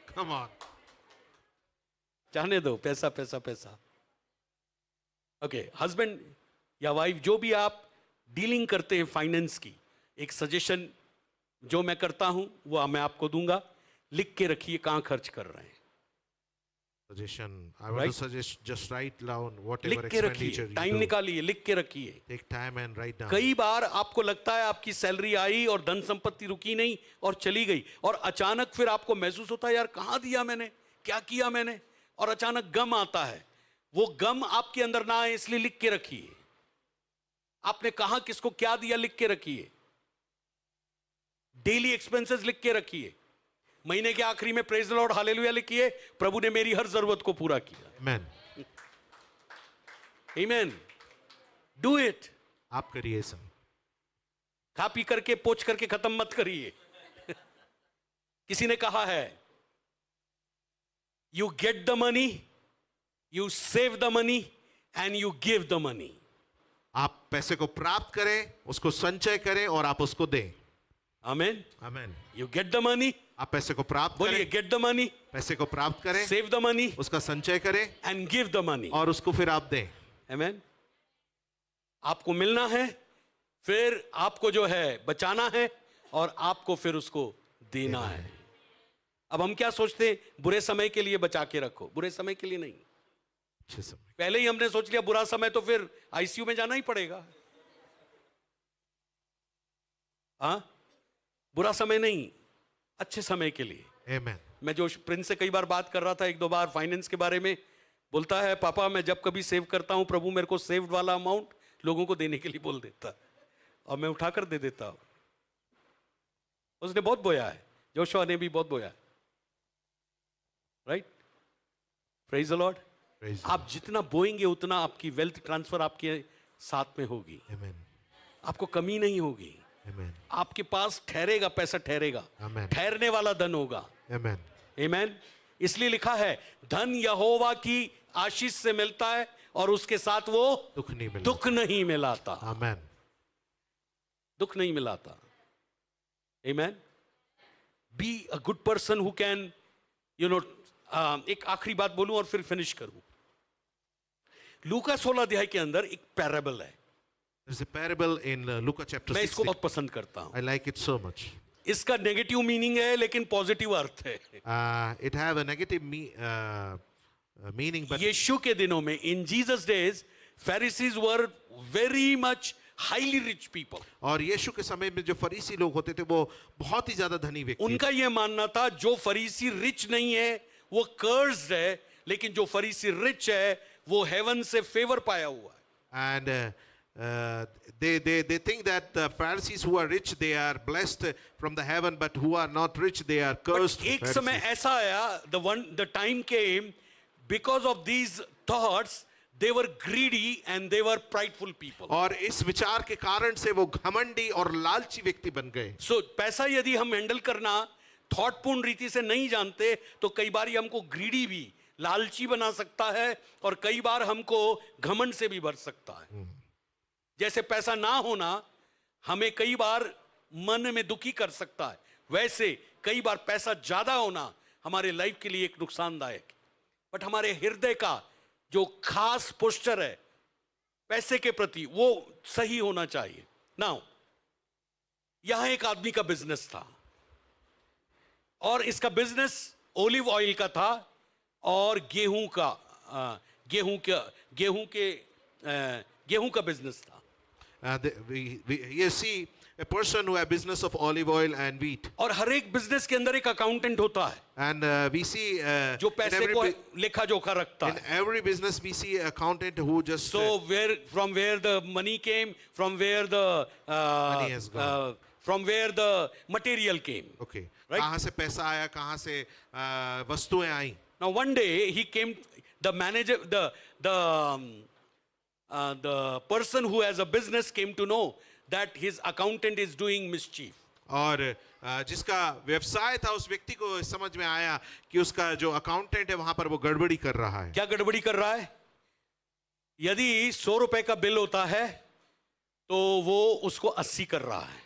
कम ऑन, जाने दो पैसा पैसा पैसा। ओके, हस्बैंड या वाइफ जो भी आप डीलिंग करते हैं फाइनेंस की, एक सजेशन जो मैं करता हूं वो मैं आपको दूंगा। लिख के रखिए कहां खर्च कर रहे हैं। suggestion I want to suggest just write down whatever लिख के expenditure रखिए, you टाइम do. निकालिए, लिख के रखिए। Take time and write down. कई बार आपको लगता है आपकी सैलरी आई और धन संपत्ति रुकी नहीं और चली गई, और अचानक फिर आपको महसूस होता है यार कहां दिया मैंने, क्या किया मैंने, और अचानक गम आता है। वो गम आपके अंदर ना आए इसलिए लिख के रखिए। आपने कहां किसको क्या दिया लिख के रखिए। डेली एक्सपेंसेस लिख के रखिए। महीने के आखिरी में प्रेज द लॉर्ड हालेलुया लिखिए, प्रभु ने मेरी हर जरूरत को पूरा किया। Amen. आमीन। Do it. आप करिए सब। खा पी करके पोछ करके खत्म मत करिए। किसी ने कहा है, you get the money, you save the money and you give the money. आप पैसे को प्राप्त करें, उसको संचय करें और आप उसको दें। आमीन। आमीन। यू गेट द मनी, आप पैसे को प्राप्त बोलिए करें, गेट द मनी, पैसे को प्राप्त करें, सेव द मनी उसका संचय करें एंड गिव द मनी। और उसको फिर आप दें। आमीन। आपको मिलना है, फिर आपको जो है बचाना है, और आपको फिर उसको देना है। अब हम क्या सोचते हैं, बुरे समय के लिए बचा के रखो। बुरे समय के लिए नहीं, अच्छे समय। पहले ही हमने सोच लिया बुरा समय तो फिर आईसीयू में जाना ही पड़ेगा। हाँ, बुरा समय नहीं, अच्छे समय के लिए। Amen. मैं जो प्रिंस से कई बार बात कर रहा था, एक दो बार फाइनेंस के बारे में, बोलता है पापा मैं जब कभी सेव करता हूं प्रभु मेरे को सेव्ड वाला अमाउंट लोगों को देने के लिए बोल देता है, और मैं उठाकर दे देता हूं। उसने बहुत बोया है, जोशुआ ने भी बहुत बोया है। Right, praise the Lord. Praise the आप जितना बोएंगे उतना आपकी वेल्थ ट्रांसफर आपके साथ में होगी, Lord. Amen. आपको कमी नहीं होगी। Amen. आपके पास ठहरेगा, पैसा ठहरेगा, Amen. ठहरने वाला धन होगा। Amen. आमेन। इसलिए लिखा है धन यहोवा की आशीष से मिलता है और उसके साथ वो दुख नहीं मिला। दुख नहीं मिलाता। Amen. दुख नहीं मिलाता। Amen. Be a good person who can एक आखिरी बात बोलूं और फिर फिनिश करूं। लूका 16 अध्याय के अंदर एक पैराबल है, There's a parable in Luke chapter मैं इसको 16. बहुत पसंद करता हूं। I like it so much. इसका नेगेटिव मीनिंग है लेकिन पॉजिटिव अर्थ है। It have a negative meaning, but यीशु के दिनों में इन Jesus days Pharisees were very much highly rich people. और यीशु के समय में जो फरीसी लोग होते थे वो बहुत ही ज्यादा धनी व्यक्ति उनका यह मानना था जो फरीसी रिच नहीं है वो कर्स्ड है, लेकिन जो फरीसी रिच है वो हेवन से फेवर पाया हुआ है। and they think that the Pharisees who are rich they are blessed from the heaven, but who are not rich they are cursed. But एक समय Pharisees. ऐसा आया, the time came because of these thoughts they were greedy and they were prideful people. और इस विचार के कारण से वो घमंडी और लालची व्यक्ति बन गए। So पैसा यदि हम हैंडल करना थॉटपूर्ण रीति से नहीं जानते तो कई बार ये हमको ग्रीडी भी, लालची बना सकता है और कई बार हमको घमंड से भी भर सकता है। जैसे पैसा ना होना हमें कई बार मन में दुखी कर सकता है, वैसे कई बार पैसा ज्यादा होना हमारे लाइफ के लिए एक नुकसानदायक। बट हमारे हृदय का जो खास पोस्चर है पैसे के प्रति वो सही होना चाहिए। नाउ यहां एक आदमी का बिजनेस था और इसका बिजनेस ओलिव ऑयल का था और गेहूं का बिजनेस था। You see a person who have business of olive oil and wheat, और हर एक बिजनेस के अंदर एक अकाउंटेंट होता है and we see जो in पैसे every को bu- लेखा जोखा रखता in है। every business we see an accountant who just So from where the money came, from where the Money has gone. from where the material came. okay, Right? कहाँ से पैसा आया, कहाँ से वस्तुएं आई। Now one day he came, the manager, the person who has a business came to know that his accountant is doing mischief. और जिसका व्यवसाय था उस व्यक्ति को समझ में आया कि उसका जो अकाउंटेंट है वहां पर वो गड़बड़ी कर रहा है। क्या गड़बड़ी कर रहा है? यदि 100 रुपए का बिल होता है तो वो उसको 80 कर रहा है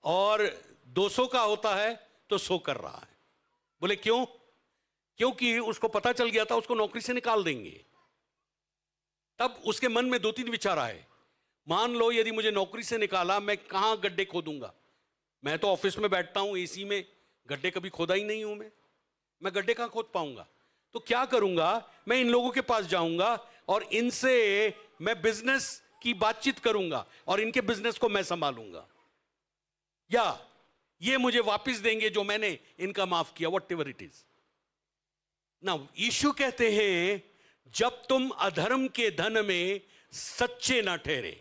और 200 का होता है तो 100 कर रहा है। बोले क्यों? क्योंकि उसको पता चल गया था उसको नौकरी से निकाल देंगे। तब उसके मन में 2-3 विचार आए। मान लो यदि मुझे नौकरी से निकाला, मैं कहां गड्ढे खोदूंगा? मैं तो ऑफिस में बैठता हूं एसी में, गड्ढे कभी खोदा ही नहीं हूं मैं गड्ढे कहां खोद पाऊंगा? तो क्या करूंगा, मैं इन लोगों के पास जाऊंगा और इनसे मैं बिजनेस की बातचीत करूंगा और इनके बिजनेस को मैं संभालूंगा, या ये मुझे वापस देंगे जो मैंने इनका माफ किया, वट एवर इट इज। ना यीशु कहते हैं जब तुम अधर्म के धन में सच्चे ना ठहरे,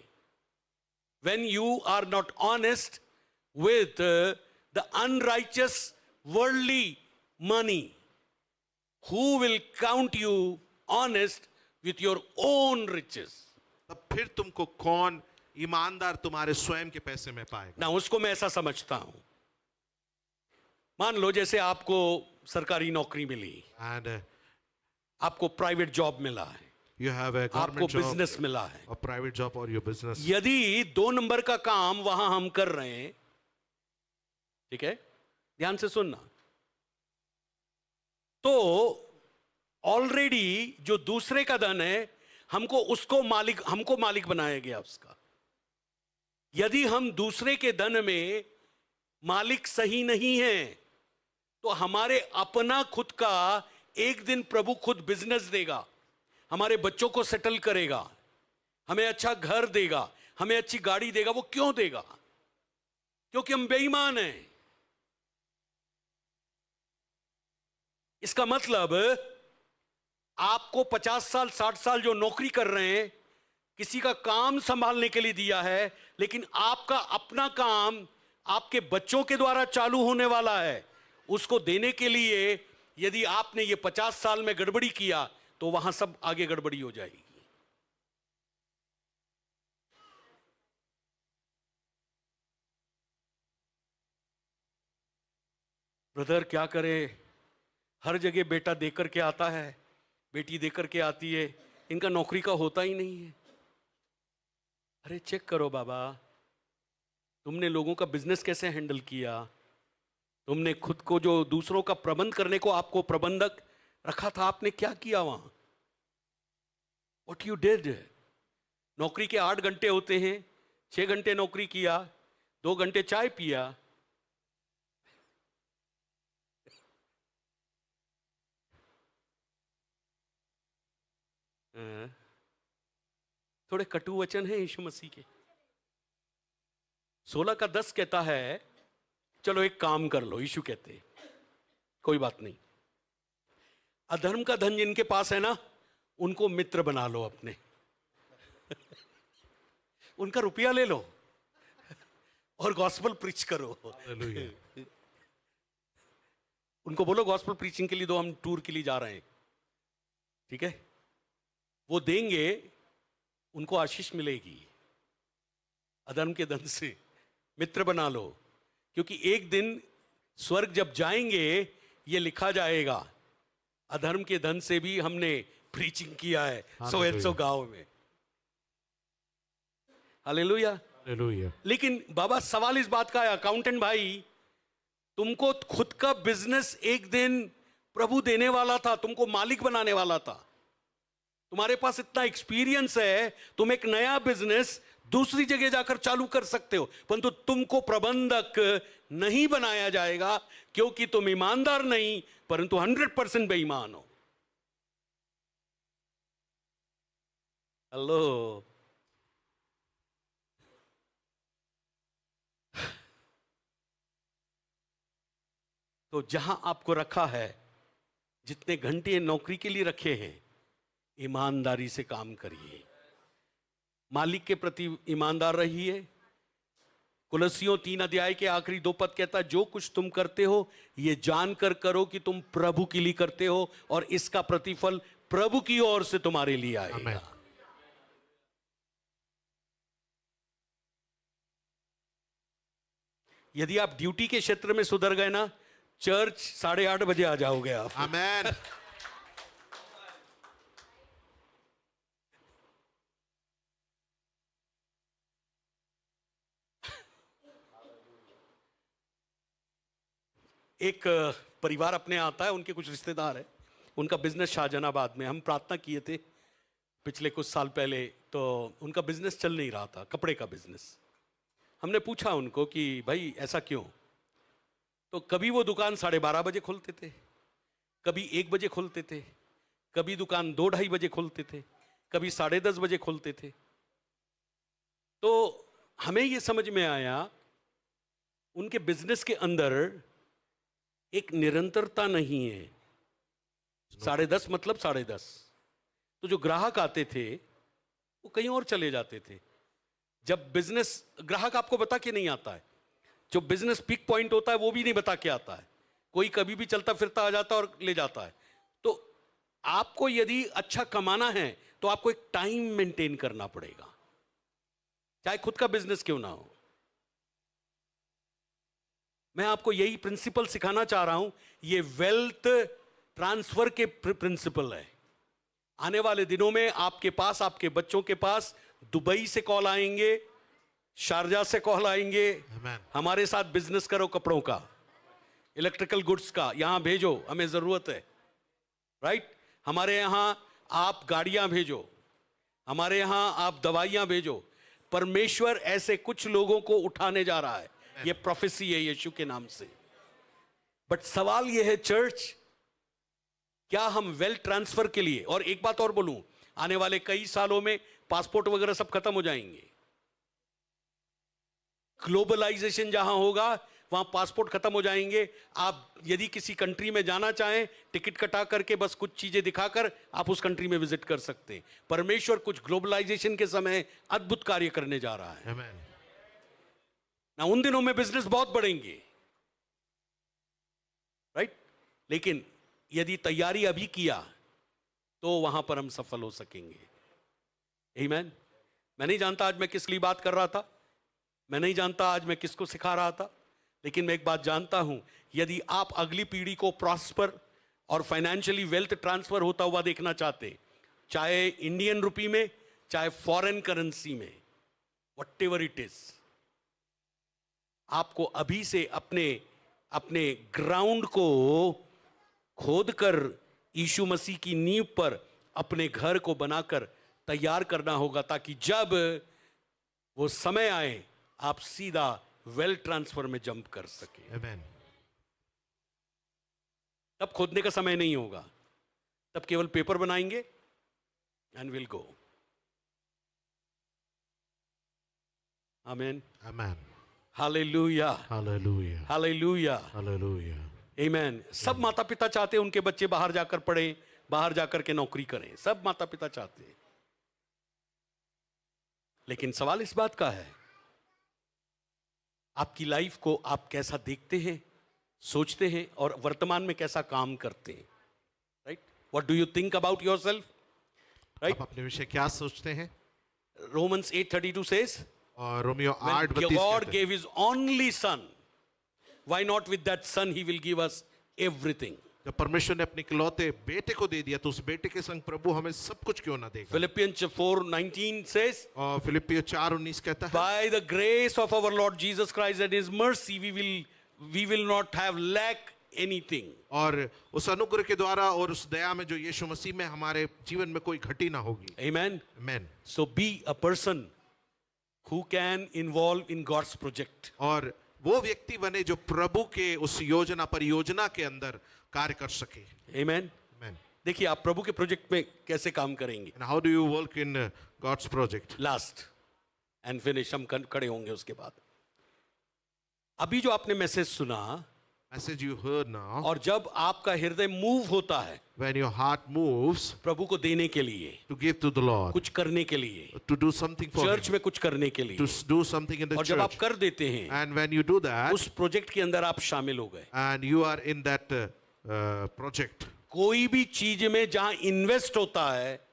when you are not honest with the unrighteous worldly money, who will count you honest with your own riches? तब फिर तुमको कौन ईमानदार तुम्हारे स्वयं के पैसे में पाएगा? ना उसको मैं ऐसा समझता हूं, मान लो जैसे आपको सरकारी नौकरी मिली, And आपको प्राइवेट जॉब मिला है, you have a आपको government job, बिजनेस मिला है। a private job or your business. यदि 2 नंबर का काम वहां हम कर रहे हैं, ठीक है, ध्यान से सुनना, तो ऑलरेडी जो दूसरे का धन है हमको मालिक बनाया गया उसका। यदि हम दूसरे के धन में मालिक सही नहीं है तो हमारे अपना खुद का एक दिन प्रभु खुद बिजनेस देगा, हमारे बच्चों को सेटल करेगा, हमें अच्छा घर देगा, हमें अच्छी गाड़ी देगा। वो क्यों देगा? क्योंकि हम बेईमान हैं। इसका मतलब आपको 50 साल 60 साल जो नौकरी कर रहे हैं, किसी का काम संभालने के लिए दिया है, लेकिन आपका अपना काम आपके बच्चों के द्वारा चालू होने वाला है। उसको देने के लिए यदि आपने ये 50 साल में गड़बड़ी किया तो वहां सब आगे गड़बड़ी हो जाएगी। ब्रदर क्या करे, हर जगह बेटा दे करके आता है, बेटी दे करके आती है, इनका नौकरी का होता ही नहीं है। अरे चेक करो बाबा, तुमने लोगों का बिजनेस कैसे हैंडल किया, तुमने खुद को जो दूसरों का प्रबंध करने को आपको प्रबंधक रखा था, आपने क्या किया वहां? What you did? नौकरी के 8 घंटे होते हैं, 6 घंटे नौकरी किया, 2 घंटे चाय पिया। थोड़े कटु वचन हैं यीशु मसीह के। 16 का 10 कहता है चलो एक काम कर लो, यीशु कहते कोई बात नहीं, अधर्म का धन जिनके पास है ना, उनको मित्र बना लो अपने। उनका रुपया ले लो और गॉस्पेल प्रीच करो। उनको बोलो गॉस्पेल प्रीचिंग के लिए दो, हम टूर के लिए जा रहे हैं, ठीक है? वो देंगे, उनको आशीष मिलेगी। अधर्म के धन से मित्र बना लो, क्योंकि एक दिन स्वर्ग जब जाएंगे ये लिखा जाएगा, अधर्म के धन से भी हमने प्रीचिंग किया है सो एंड सो गांव में। Hallelujah, hallelujah. लेकिन बाबा सवाल इस बात का है, अकाउंटेंट भाई, तुमको खुद का बिजनेस एक दिन प्रभु देने वाला था, तुमको मालिक बनाने वाला था, तुम्हारे पास इतना एक्सपीरियंस है, तुम एक नया बिजनेस दूसरी जगह जाकर चालू कर सकते हो, परंतु तुमको प्रबंधक नहीं बनाया जाएगा, क्योंकि तुम ईमानदार नहीं परंतु 100% बेईमान हो। हेलो, तो जहां आपको रखा है, जितने घंटे नौकरी के लिए रखे हैं, ईमानदारी से काम करिए, मालिक के प्रति ईमानदार रहिए। कुलसियों 3 अध्याय के आखिरी 2 पद कहता है, जो कुछ तुम करते हो ये जानकर करो कि तुम प्रभु के लिए करते हो, और इसका प्रतिफल प्रभु की ओर से तुम्हारे लिए आएगा। यदि आप ड्यूटी के क्षेत्र में सुधर गए ना, चर्च 8:30 बजे आ जाओगे आप। आमेन। एक परिवार अपने आता है, उनके कुछ रिश्तेदार है, उनका बिजनेस शाहजहानाबाद में, हम प्रार्थना किए थे पिछले कुछ साल पहले, तो उनका बिजनेस चल नहीं रहा था, कपड़े का बिजनेस। हमने पूछा उनको कि भाई ऐसा क्यों? तो कभी वो दुकान 12:30 बजे खोलते थे, कभी 1 बजे खोलते थे, कभी दुकान 2-2:30 बजे खोलते थे, कभी 10:30 बजे खोलते थे। तो हमें ये समझ में आया, उनके बिजनेस के अंदर एक निरंतरता नहीं है। 10:30 मतलब 10:30, तो जो ग्राहक आते थे वो कहीं और चले जाते थे। जब बिजनेस, ग्राहक आपको बता के नहीं आता है, जो बिजनेस पीक पॉइंट होता है वो भी नहीं बता के आता है, कोई कभी भी चलता फिरता आ जाता है और ले जाता है। तो आपको यदि अच्छा कमाना है तो आपको एक टाइम मेंटेन करना पड़ेगा, चाहे खुद का बिजनेस क्यों ना हो। मैं आपको यही प्रिंसिपल सिखाना चाह रहा हूं, ये वेल्थ ट्रांसफर के प्रिंसिपल है। आने वाले दिनों में आपके पास, आपके बच्चों के पास दुबई से कॉल आएंगे, शारजा से कॉल आएंगे, हमारे साथ बिजनेस करो कपड़ों का, इलेक्ट्रिकल गुड्स का, यहां भेजो, हमें जरूरत है, राइट? हमारे यहां आप गाड़ियां भेजो, हमारे यहां आप दवाइयां भेजो। परमेश्वर ऐसे कुछ लोगों को उठाने जा रहा है, ये प्रोफेसी है यीशु के नाम से। बट सवाल यह है चर्च, क्या हम वेल्थ ट्रांसफर के लिए, और एक बात और बोलूं, आने वाले कई सालों में पासपोर्ट वगैरह सब खत्म हो जाएंगे। ग्लोबलाइजेशन जहां होगा वहां पासपोर्ट खत्म हो जाएंगे। आप यदि किसी कंट्री में जाना चाहें, टिकट कटा करके बस कुछ चीजें दिखाकर आप उस कंट्री में विजिट कर सकते हैं। परमेश्वर कुछ ग्लोबलाइजेशन के समय अद्भुत कार्य करने जा रहा है ना। उन दिनों में बिजनेस बहुत बढ़ेंगे, राइट? लेकिन यदि तैयारी अभी किया तो वहां पर हम सफल हो सकेंगे। आमीन। मैं नहीं जानता आज मैं किस लिए बात कर रहा था, मैं नहीं जानता आज मैं किसको सिखा रहा था, लेकिन मैं एक बात जानता हूं, यदि आप अगली पीढ़ी को प्रॉस्पर और फाइनेंशियली वेल्थ ट्रांसफर होता हुआ देखना चाहते, चाहे इंडियन रुपी में, चाहे फॉरेन करेंसी में, व्हाटएवर इट इज, आपको अभी से अपने अपने ग्राउंड को खोदकर यीशु मसीह की नींव पर अपने घर को बनाकर तैयार करना होगा, ताकि जब वो समय आए आप सीधा वेल्थ ट्रांसफर में जंप कर सके। Amen. तब खोदने का समय नहीं होगा, तब केवल पेपर बनाएंगे एंड विल गो। आमीन, Amen. Hallelujah, Hallelujah. Hallelujah, Hallelujah. आमीन। सब माता पिता चाहते हैं उनके बच्चे बाहर जाकर पढ़ें, बाहर जाकर के नौकरी करें, सब माता पिता चाहते हैं। लेकिन सवाल इस बात का है, आपकी लाइफ को आप कैसा देखते हैं, सोचते हैं और वर्तमान में कैसा काम करते हैं? Right, what do you think about yourself? Right, आप अपने विषय क्या सोचते हैं? रोमन्स 8:32 says, और रोमियो when 8:32 God कहते हैं, gave his only son, why not with that son he will give us everything? जब परमेश्वर ने अपने इकलौते बेटे को दे दिया तो उस बेटे के संग प्रभु हमें सब कुछ क्यों ना देगा? Philippians 4:19 says, और फिलिपियो 4:19 कहता है, by the grace of our Lord Jesus Christ and his mercy we will not have lack anything. और उस अनुग्रह के द्वारा और उस दया में जो यीशु मसीह में हमारे जीवन में कोई घटी ना होगी। Amen. Amen. So be a person who can involve in God's project. और वो व्यक्ति बने जो प्रभु के उस योजना परियोजना के अंदर कार्य कर सके। Amen. Amen. देखिए आप प्रभु के प्रोजेक्ट में कैसे काम करेंगे। And how do you work in God's project? Last and finish, हम खड़े होंगे उसके बाद। अभी जो आपने मैसेज सुना, Message you heard now, और जब आपका हृदय मूव होता है when your heart moves प्रभु को देने के लिए, to give to the Lord, कुछ करने के लिए, to do something for church Him, में कुछ करने के लिए, to do something in the और जब आप church, कर देते हैं, and when you do that, उस प्रोजेक्ट के अंदर आप शामिल हो गए। and you are in that project, कोई भी चीज में जहां इन्वेस्ट होता है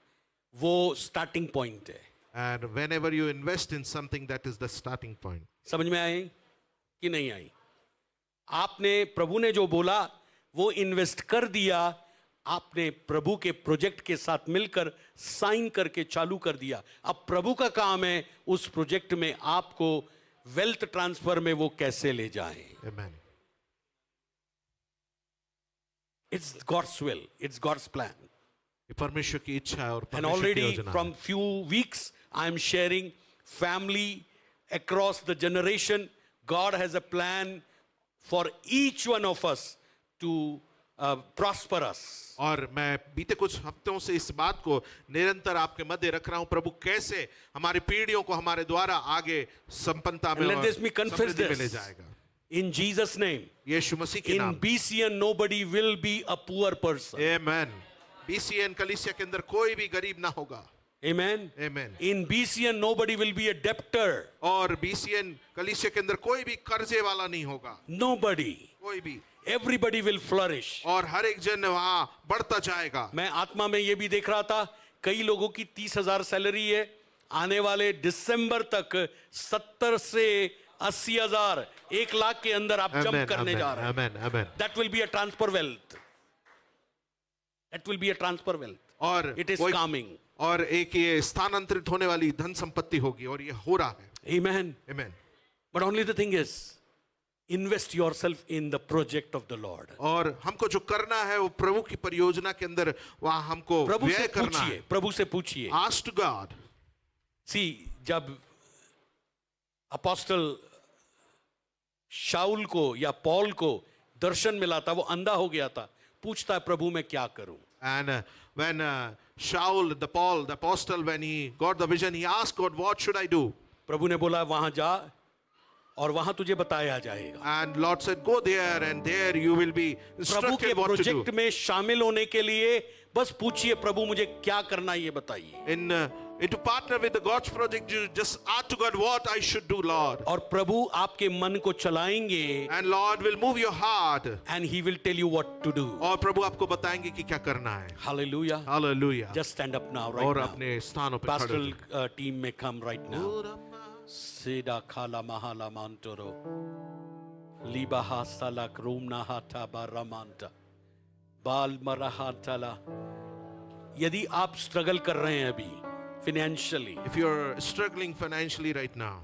वो स्टार्टिंग पॉइंट है। and whenever you invest in something, that is the starting point. समझ में आई कि नहीं आई? आपने प्रभु ने जो बोला वो इन्वेस्ट कर दिया, आपने प्रभु के प्रोजेक्ट के साथ मिलकर साइन करके चालू कर दिया। अब प्रभु का काम है उस प्रोजेक्ट में आपको वेल्थ ट्रांसफर में वो कैसे ले जाएं। Amen. It's God's will, it's God's plan. ये परमेश्वर की इच्छा है और And परमेश्वर की already योजना from है। few weeks I am sharing family across the generation. God has a plan for each one of us to prosper us. और मैं बीते कुछ हफ्तों से इस बात को निरंतर आपके मध्य रख रहा हूं, प्रभु कैसे हमारी पीढ़ियों को हमारे द्वारा आगे संपन्नता में And let और this me confess समृद्धि में ले this. जाएगा। In Jesus' name, यीशु मसीह के in नाम। BCN nobody will be a poor person. Amen. BCN कलीसिया के अंदर कोई भी गरीब ना होगा। Amen. Amen. In BCN nobody will be a debtor. और BCN कलीसिया के अंदर कोई भी कर्जे वाला नहीं होगा, Nobody. कोई भी। Everybody will flourish. और हर एक जन वहां बढ़ता जाएगा। मैं आत्मा में ये भी देख रहा था, कई लोगों की 30,000 सैलरी है, आने वाले दिसंबर तक 70 से 80,000, 1 लाख के अंदर आप जंप Amen. करने जा Amen. रहे हैं। Amen. Amen. That will be a transfer wealth. That will be a transfer wealth. और It is कोई- coming. और एक ये स्थानांतरित होने वाली धन संपत्ति होगी और ये हो रहा है। Amen. Amen. But only the thing is, invest yourself in the project of the Lord. और हमको जो करना है वो प्रभु की परियोजना के अंदर वहां हमको प्रभु से व्यय करना पूछिए, है। प्रभु से पूछिए। Ask to God. See, जब अपोस्टल शाऊल को या पॉल को दर्शन मिला था, वो अंधा हो गया था, पूछता है प्रभु मैं क्या करूं। And when Shaul, the Paul, the apostle, when he got the vision, he asked God, "What should I do?" प्रभु ने बोला वहां जा और वहां तुझे बताया जाएगा। And Lord said, "Go there, and there you will be प्रभु के instructed what to do." Project में शामिल होने के लिए बस पूछिए प्रभु मुझे क्या करना है ये बताइए। To partner with the God's project, you just ask to God what I should do, Lord. और प्रभु आपके मन को चलाएंगे And Lord will move your heart. and he will tell you what to do. और प्रभु आपको बताएंगे कि क्या करना है। Hallelujah. Hallelujah. Just stand up now, right और now. अपने स्थानों पे खड़े Pastoral हो team may come right now. Seda khala mahala mantoro. Libaha salak rumna hata baramanta. बाल मराहातला. यदि आप स्ट्रगल कर रहे हैं अभी financially, If you're struggling financially right now,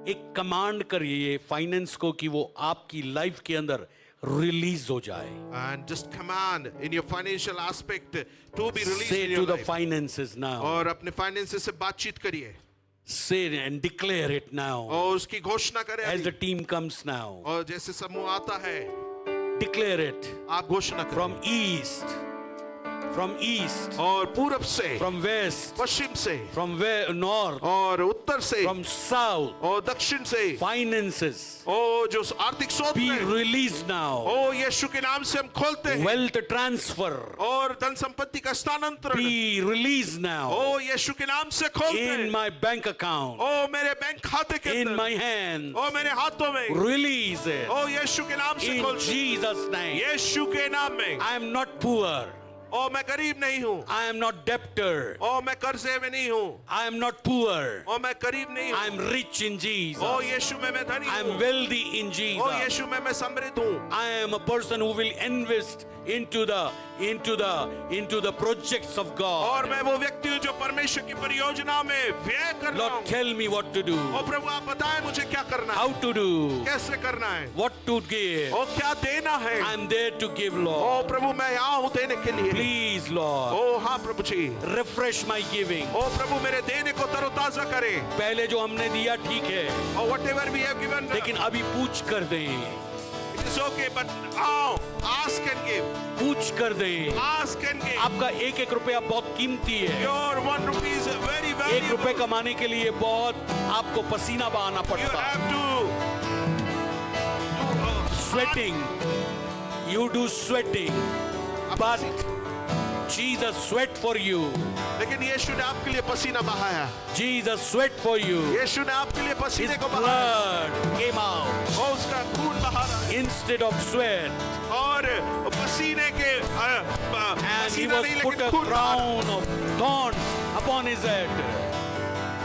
एक कमांड करिए फाइनेंस को कि वो आपकी लाइफ के अंदर रिलीज हो जाए. and just command in your financial aspect to be released Say in to your the life. finances now. और अपने फाइनेंस से बातचीत करिए Say and declare it now. और उसकी घोषणा करें As the अभी। team comes now, और जैसे समूह आता है declare it आप घोषणा करें from east, और पूरब से, from west, पश्चिम से, from north, और उत्तर से, from south. और दक्षिण से, Finances ओ जो आर्थिक स्रोत be हैं, released now. ओ यीशु के नाम से हम खोलते हैं Wealth transfer और धन संपत्ति का स्थानांतरण be released now ओ यीशु के नाम से खोलते in हैं my bank account, ओ मेरे बैंक खाते के in अंदर my hands. ओ मेरे हाथों में Release it ओ यीशु के नाम से in खोलते हैं Jesus' name. यीशु के नाम में I am not poor. ओ मैं गरीब नहीं हूँ I am not debtor. ओ मैं कर्जे में नहीं हूँ I am not poor. ओ मैं गरीब नहीं I हूँ am rich in Jesus. ओ यीशु में मैं धनी I am हूँ wealthy in ओ Jesus. यीशु में मैं समृद्ध हूँ I am a person who will invest into the projects of और God. मैं वो व्यक्ति हूँ जो परमेश्वर की परियोजना में व्यय कर रहा Lord, हूँ tell me what to do, ओ प्रभु आप बताएं मुझे क्या करना है how to do, कैसे करना है what to give. ओ क्या देना है I am there to give, O Lord. प्रभु मैं यहाँ हूँ देने के लिए Please, Lord, ओ हाँ प्रभु जी refresh my giving. ओ प्रभु मेरे देने को तरोताजा करे पहले जो हमने दिया ठीक है, और whatever we have given लेकिन अभी पूछ कर दें, it is okay but now ask and give पूछ कर दें. ask and give आपका एक एक रुपया बहुत कीमती है. your 1 rupee is very एक रुपए valuable कमाने के लिए बहुत आपको पसीना बहाना you पड़ता है. have to Sweating, you do sweating, but Jesus sweat for you. लेकिन यीशु ने आपके लिए पसीना बहाया Jesus sweat for you. यीशु ने आपके लिए His पसीने को बहाया blood came out और उसका खून बहा रहा है instead of sweat, और पसीने के and he पसीना was नहीं put लेकिन a खून बहा रहा है। crown of thorns upon his head.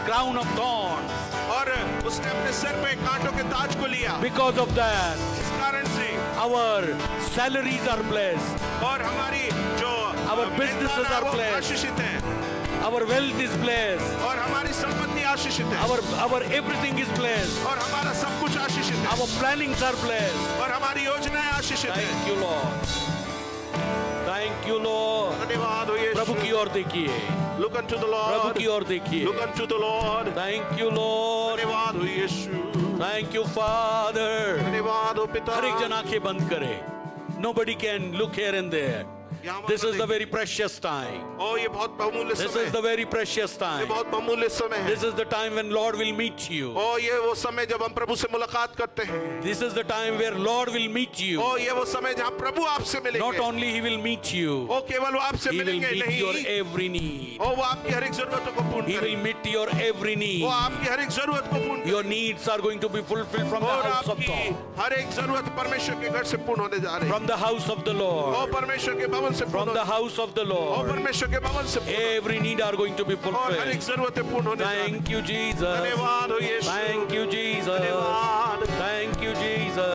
Crown of thorns. और उसने अपने सर पे कांटों के ताज को लिया Because of that, इस कारण से our salaries are blessed. और हमारी जो Our businesses वेतन है, are वो blessed. आशीषित है Our wealth is blessed. और हमारी संपत्ति आशीषित है Our everything is blessed. और हमारा सब कुछ आशीषित है Our plannings are blessed. और हमारी योजनाएं आशीषित है Thank you, Lord. Thank you, Lord. धन्यवाद हो प्रभु की यीशु ओर देखिए. look unto the Prabhu Lord की ओर देखिए. look unto the Lord Thank you, Lord. धन्यवाद हो यीशु Thank you, Father. धन्यवाद हो पिता हर एक जन आंखें बंद करे. Nobody can look here and there. यहाँ This मत is the देखिए। very precious time. ओ ये बहुत बहुमूल्य This समय is the very precious ये time. बहुत बहुमूल्य समय है This is the time when Lord will meet you. ओ ये वो समय जब हम प्रभु से मुलाकात करते हैं This is the time where Lord will meet you. ओ ये वो समय जहाँ प्रभु आपसे Not मिलेंगे only He will meet you, ओ केवल वो आपसे He will मिलेंगे meet your नहीं every need. ओ वो आपकी हर एक जरूरतों को पूर्ण He will करेंगे meet your every need. वो आपकी हर एक जरूरत को पूर्ण Your needs are going to be fulfilled from the और house of आपकी God, हर एक जरूरत परमेश्वर के घर से पूर्ण होने जा रही है from the house of the O Lord, परमेश्वर के भवन से from पूर्ण the house of the O Lord. परमेश्वर के भवन से पूर्ण Every need are going to be और हर एक fulfilled. जरूरतें पूर्ण होने जा रही Thank you, Jesus. धन्यवाद हो यीशु Thank you, Jesus.